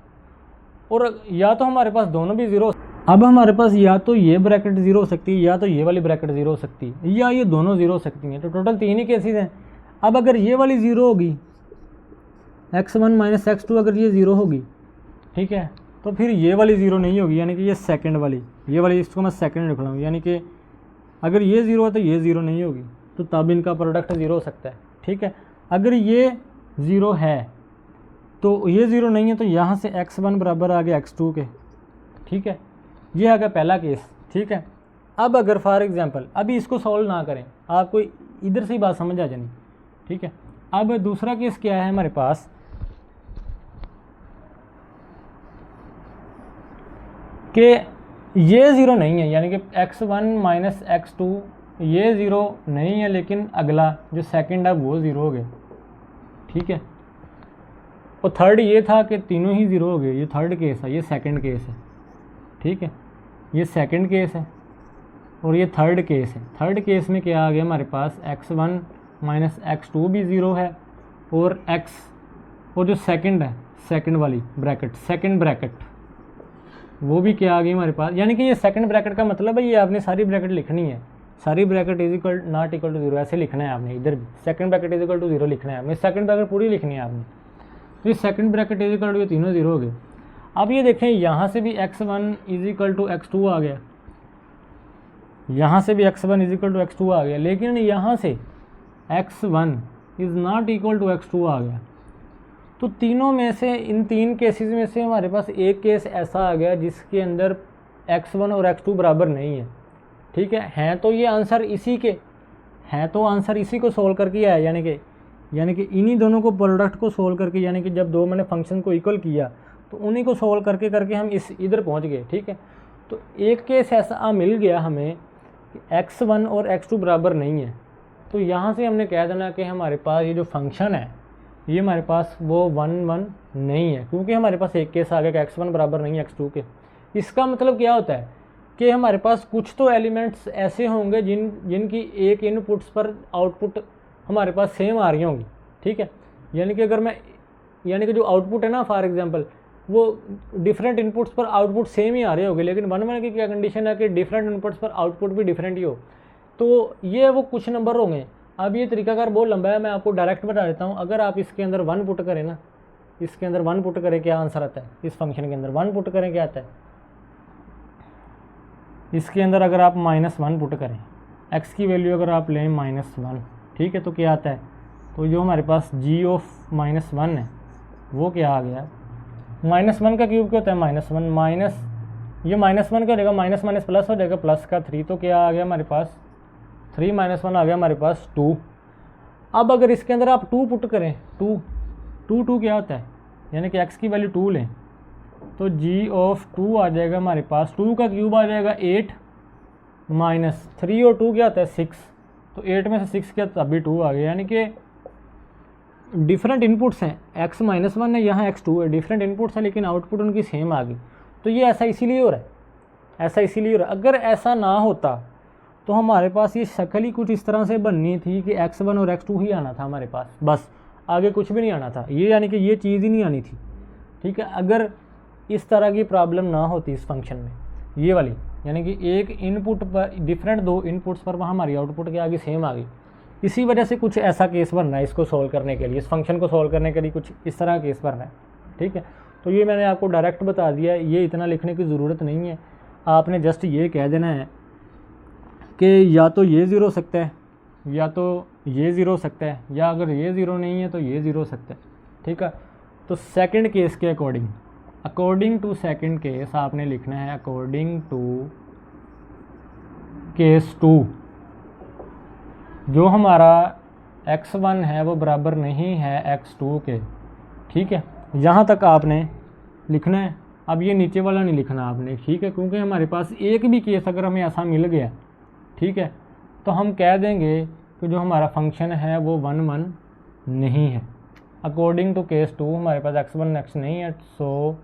और या तो हमारे पास दोनों भी ज़ीरो। अब हमारे पास या तो ये ब्रैकेट ज़ीरो हो सकती है, या तो ये वाली ब्रैकेट ज़ीरो हो सकती है, या ये दोनों ज़ीरो हो सकती हैं। तो टोटल 3 ही केसेस हैं। अब अगर ये वाली ज़ीरो होगी, x1 माइनस x2 अगर ये ज़ीरो होगी, ठीक है, तो फिर ये वाली ज़ीरो नहीं होगी, यानी कि ये सेकंड वाली, ये वाली इसको मैं सेकंड लिख रहा हूँ, यानी कि अगर ये ज़ीरो है तो ये ज़ीरो नहीं होगी, तो तब इनका प्रोडक्ट ज़ीरो हो सकता है। ठीक है, अगर ये ज़ीरो है तो ये ज़ीरो नहीं है, तो यहाँ से x1 बराबर आ गया x2 के। ठीक है, ये आ गया पहला केस। ठीक है, अब अगर फॉर एग्जांपल अभी इसको सॉल्व ना करें, आपको इधर से ही बात समझ आ जानी। ठीक है, अब दूसरा केस क्या है हमारे पास कि ये ज़ीरो नहीं है, यानी कि x1 माइनस x2 ये ज़ीरो नहीं है, लेकिन अगला जो सेकंड है वो ज़ीरो हो गया। ठीक है, और थर्ड ये था कि तीनों ही ज़ीरो हो गए, ये थर्ड केस है, ये सेकंड केस है। ठीक है, ये सेकंड केस है और ये थर्ड केस है। थर्ड केस में क्या आ गया हमारे पास, x1 माइनस x2 भी ज़ीरो है, और x और जो सेकंड है, सेकंड वाली ब्रैकेट, सेकंड ब्रैकेट वो भी क्या आ गई हमारे पास। यानी कि ये सेकंड ब्रैकेट का मतलब है ये आपने सारी ब्रैकेट लिखनी है, सारी bracket is equal not equal to zero ऐसे लिखना है आपने। इधर भी second bracket is equal to zero लिखना है आपने, सेकंड ब्रैकेट पूरी लिखनी है आपने। तो ये second bracket is equal to, ये तीनों जीरो हो गए। अब ये देखें यहाँ से भी x1 is equal to x2 आ गया, यहाँ से भी x1 is equal to x2 आ गया, लेकिन यहाँ से x1 is not equal to x2 आ गया। तो तीनों में से, इन तीन केसेस में से हमारे पास एक केस ऐसा आ गया जिसके अंदर x1 और x2 बराबर नहीं है। ठीक है, हैं तो ये आंसर इसी के हैं, तो आंसर इसी को सोल्व करके आया, यानी कि इन्हीं दोनों को प्रोडक्ट को सोल्व करके, यानी कि जब दो मैंने फंक्शन को इक्वल किया तो उन्हीं को सोल्व करके करके हम इस इधर पहुंच गए। ठीक है, तो एक केस ऐसा मिल गया हमें कि x1 और x2 बराबर नहीं है, तो यहाँ से हमने कह देना कि हमारे पास ये जो फंक्शन है ये हमारे पास वो 1 1 नहीं है, क्योंकि हमारे पास एक केस आ गया कि x1 बराबर नहीं है x2 के। इसका मतलब क्या होता है कि हमारे पास कुछ तो एलिमेंट्स ऐसे होंगे जिनकी एक इनपुट्स पर आउटपुट हमारे पास सेम आ रही होंगी। ठीक है, यानी कि अगर मैं, यानी कि जो आउटपुट है ना, फॉर एग्जांपल वो डिफरेंट इनपुट्स पर आउटपुट सेम ही आ रहे होंगे, लेकिन 1 1 की क्या कंडीशन है कि डिफरेंट इनपुट्स पर आउटपुट भी डिफरेंट ही हो। तो ये वो कुछ नंबर होंगे। अब ये तरीकाकार बहुत लंबा है, मैं आपको डायरेक्ट बता देता हूँ। अगर आप इसके अंदर 1 पुट करें ना, इसके अंदर 1 पुट करें, क्या आंसर आता है, इस फंक्शन के अंदर 1 पुट करें क्या आता है, इसके अंदर अगर आप -1 पुट करें, x की वैल्यू अगर आप लें -1, ठीक है, तो क्या आता है, तो जो हमारे पास g ऑफ -1 है वो क्या आ गया, -1 का क्यूब क्या होता है, -1 माइनस ये -1 क्या हो जाएगा, माइनस माइनस प्लस हो जाएगा, प्लस का 3, तो क्या आ गया हमारे पास 3 - 1 आ गया हमारे पास 2। अब अगर इसके अंदर आप 2 पुट करें, 2 क्या होता है, यानी कि x की वैल्यू 2 लें, तो g ऑफ 2 आ जाएगा हमारे पास, 2 का क्यूब आ जाएगा 8 माइनस 3 और 2 क्या आता है 6, तो 8 में से 6 क्या तभी 2 आ गया। यानी कि डिफरेंट इनपुट्स हैं, x -1 है, यहाँ x2 है, डिफरेंट इनपुट्स हैं लेकिन आउटपुट उनकी सेम आ गई। तो ये ऐसा इसीलिए हो रहा है, ऐसा इसीलिए हो रहा है। अगर ऐसा ना होता तो हमारे पास ये शक्ल ही कुछ इस तरह से बननी थी कि x1 और x2 ही आना था हमारे पास, बस आगे कुछ भी नहीं आना था, ये यानी कि ये चीज़ ही नहीं आनी थी। ठीक है, अगर इस तरह की प्रॉब्लम ना होती इस फंक्शन में, ये वाली, यानी कि एक इनपुट पर डिफरेंट 2 इनपुट्स पर वहाँ हमारी आउटपुट के आगे सेम आ गई, इसी वजह से कुछ ऐसा केस बनना है इसको सॉल्व करने के लिए, इस फंक्शन को सॉल्व करने के लिए कुछ इस तरह केस बनना है। ठीक है, तो ये मैंने आपको डायरेक्ट बता दिया है, ये इतना लिखने की ज़रूरत नहीं है, आपने जस्ट ये कह देना है कि या तो ये ज़ीरो हो सकता है, या तो ये ज़ीरो हो सकता है, या अगर ये ज़ीरो नहीं है तो ये ज़ीरो हो सकता है। ठीक है, तो सेकंड केस के अकॉर्डिंग टू सेकंड केस आपने लिखना है अकॉर्डिंग टू केस 2, जो हमारा x1 है वो बराबर नहीं है x2 के। ठीक है, यहाँ तक आपने लिखना है। अब ये नीचे वाला नहीं लिखना आपने, ठीक है, क्योंकि हमारे पास एक भी केस अगर हमें ऐसा मिल गया, ठीक है, तो हम कह देंगे कि जो हमारा फंक्शन है वो 1 1 नहीं है। अकॉर्डिंग टू केस 2 हमारे पास x1 x नहीं है, सो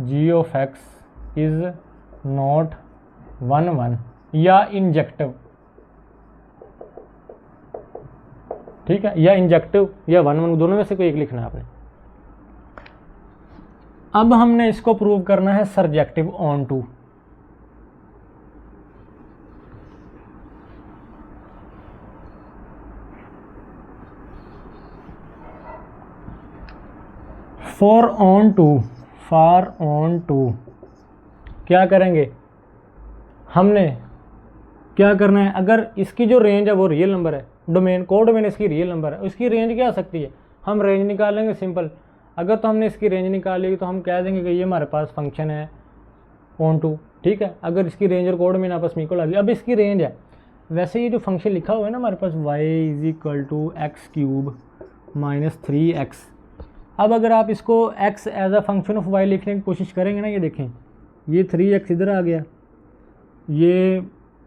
g of x is not 1 1 या इंजेक्टिव। ठीक है, या इंजेक्टिव या वन वन, दोनों में से कोई एक लिखना है आपने। अब हमने इसको प्रूव करना है surjective onto. For onto क्या करेंगे, हमने क्या करना है, अगर इसकी जो रेंज है वो रियल नंबर है, डोमेन को डोमेन इसकी रियल नंबर है, इसकी रेंज क्या आ सकती है, हम रेंज निकालेंगे सिंपल। अगर तो हमने इसकी रेंज निकाली तो हम कह देंगे कि ये हमारे पास फंक्शन है ऑन टू, ठीक है। अगर इसकी रेंज और कोड में आपस में इक्वल आ गई, अब इसकी रेंज है, वैसे ये जो फंक्शन लिखा हुआ है ना हमारे पास y = x³ - 3x। अब अगर आप इसको x as a function of y लिखने की कोशिश करेंगे ना, ये देखें, ये 3x इधर आ गया, ये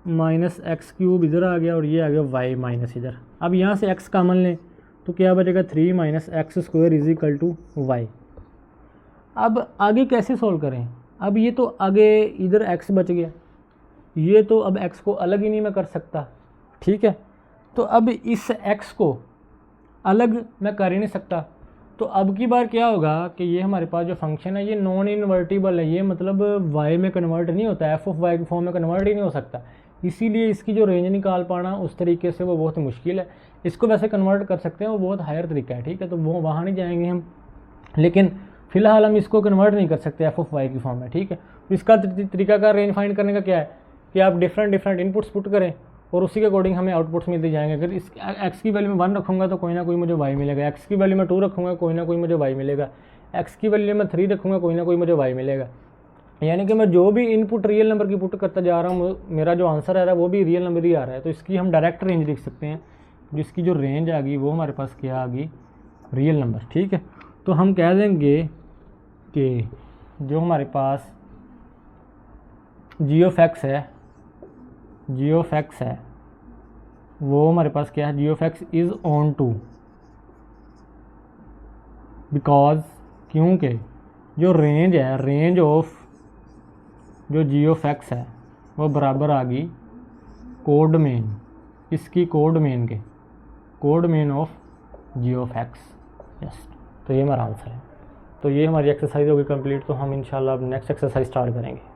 -x³ इधर आ गया और ये आ गया y माइनस इधर। अब यहाँ से x कॉमन लें तो क्या बचेगा, 3 - x² = y। अब आगे कैसे सोल्व करें, अब ये तो आगे इधर x बच गया, ये तो अब x को अलग ही नहीं मैं कर सकता, ठीक है। तो अब इस x को अलग मैं कर ही नहीं सकता, तो अब की बार क्या होगा कि ये हमारे पास जो फंक्शन है ये नॉन इन्वर्टिबल है, ये मतलब y में कन्वर्ट नहीं होता, f ऑफ y के फॉर्म में कन्वर्ट ही नहीं हो सकता, इसीलिए इसकी जो रेंज निकाल पाना उस तरीके से वो बहुत मुश्किल है। इसको वैसे कन्वर्ट कर सकते हैं, वो बहुत हायर तरीका है, ठीक है, तो वो वहाँ नहीं जाएंगे हम, लेकिन फ़िलहाल हम इसको कन्वर्ट नहीं कर सकते f ऑफ y की फॉर्म में, ठीक है। तो इसका तरीका का रेंज फाइंड करने का क्या है कि आप डिफरेंट इनपुट्स पुट करें और उसी के अकॉर्डिंग हमें आउटपुट्स मिलते जाएंगे। अगर इस x की वैल्यू में 1 रखूँगा तो कोई ना कोई मुझे y मिलेगा, x की वैल्यू में 2 रखूँगा कोई ना कोई मुझे y मिलेगा, x की वैल्यू में 3 रखूँगा कोई ना कोई मुझे y मिलेगा। यानी कि मैं जो भी इनपुट रियल नंबर की पुट करता जा रहा हूँ, मेरा जो आंसर आ रहा है वो भी रियल नंबर ही आ रहा है, तो इसकी हम डायरेक्ट रेंज लिख सकते हैं, जिसकी जो रेंज आ गई वो हमारे पास क्या आ गई, रियल नंबर, ठीक है। तो हम कह देंगे कि जो हमारे पास g ऑफ x है वो हमारे पास क्या है, g of x is onto, because क्योंकि जो रेंज है, रेंज ऑफ जो g ऑफ x है वो बराबर आ गई कोड मेन, इसकी कोड मेन के, codomain of g of x। Yes, तो ये हमारा आंसर है। तो ये हमारी एक्सरसाइज होगी कंप्लीट, तो हम इंशाल्लाह अब नेक्स्ट एक्सरसाइज स्टार्ट करेंगे।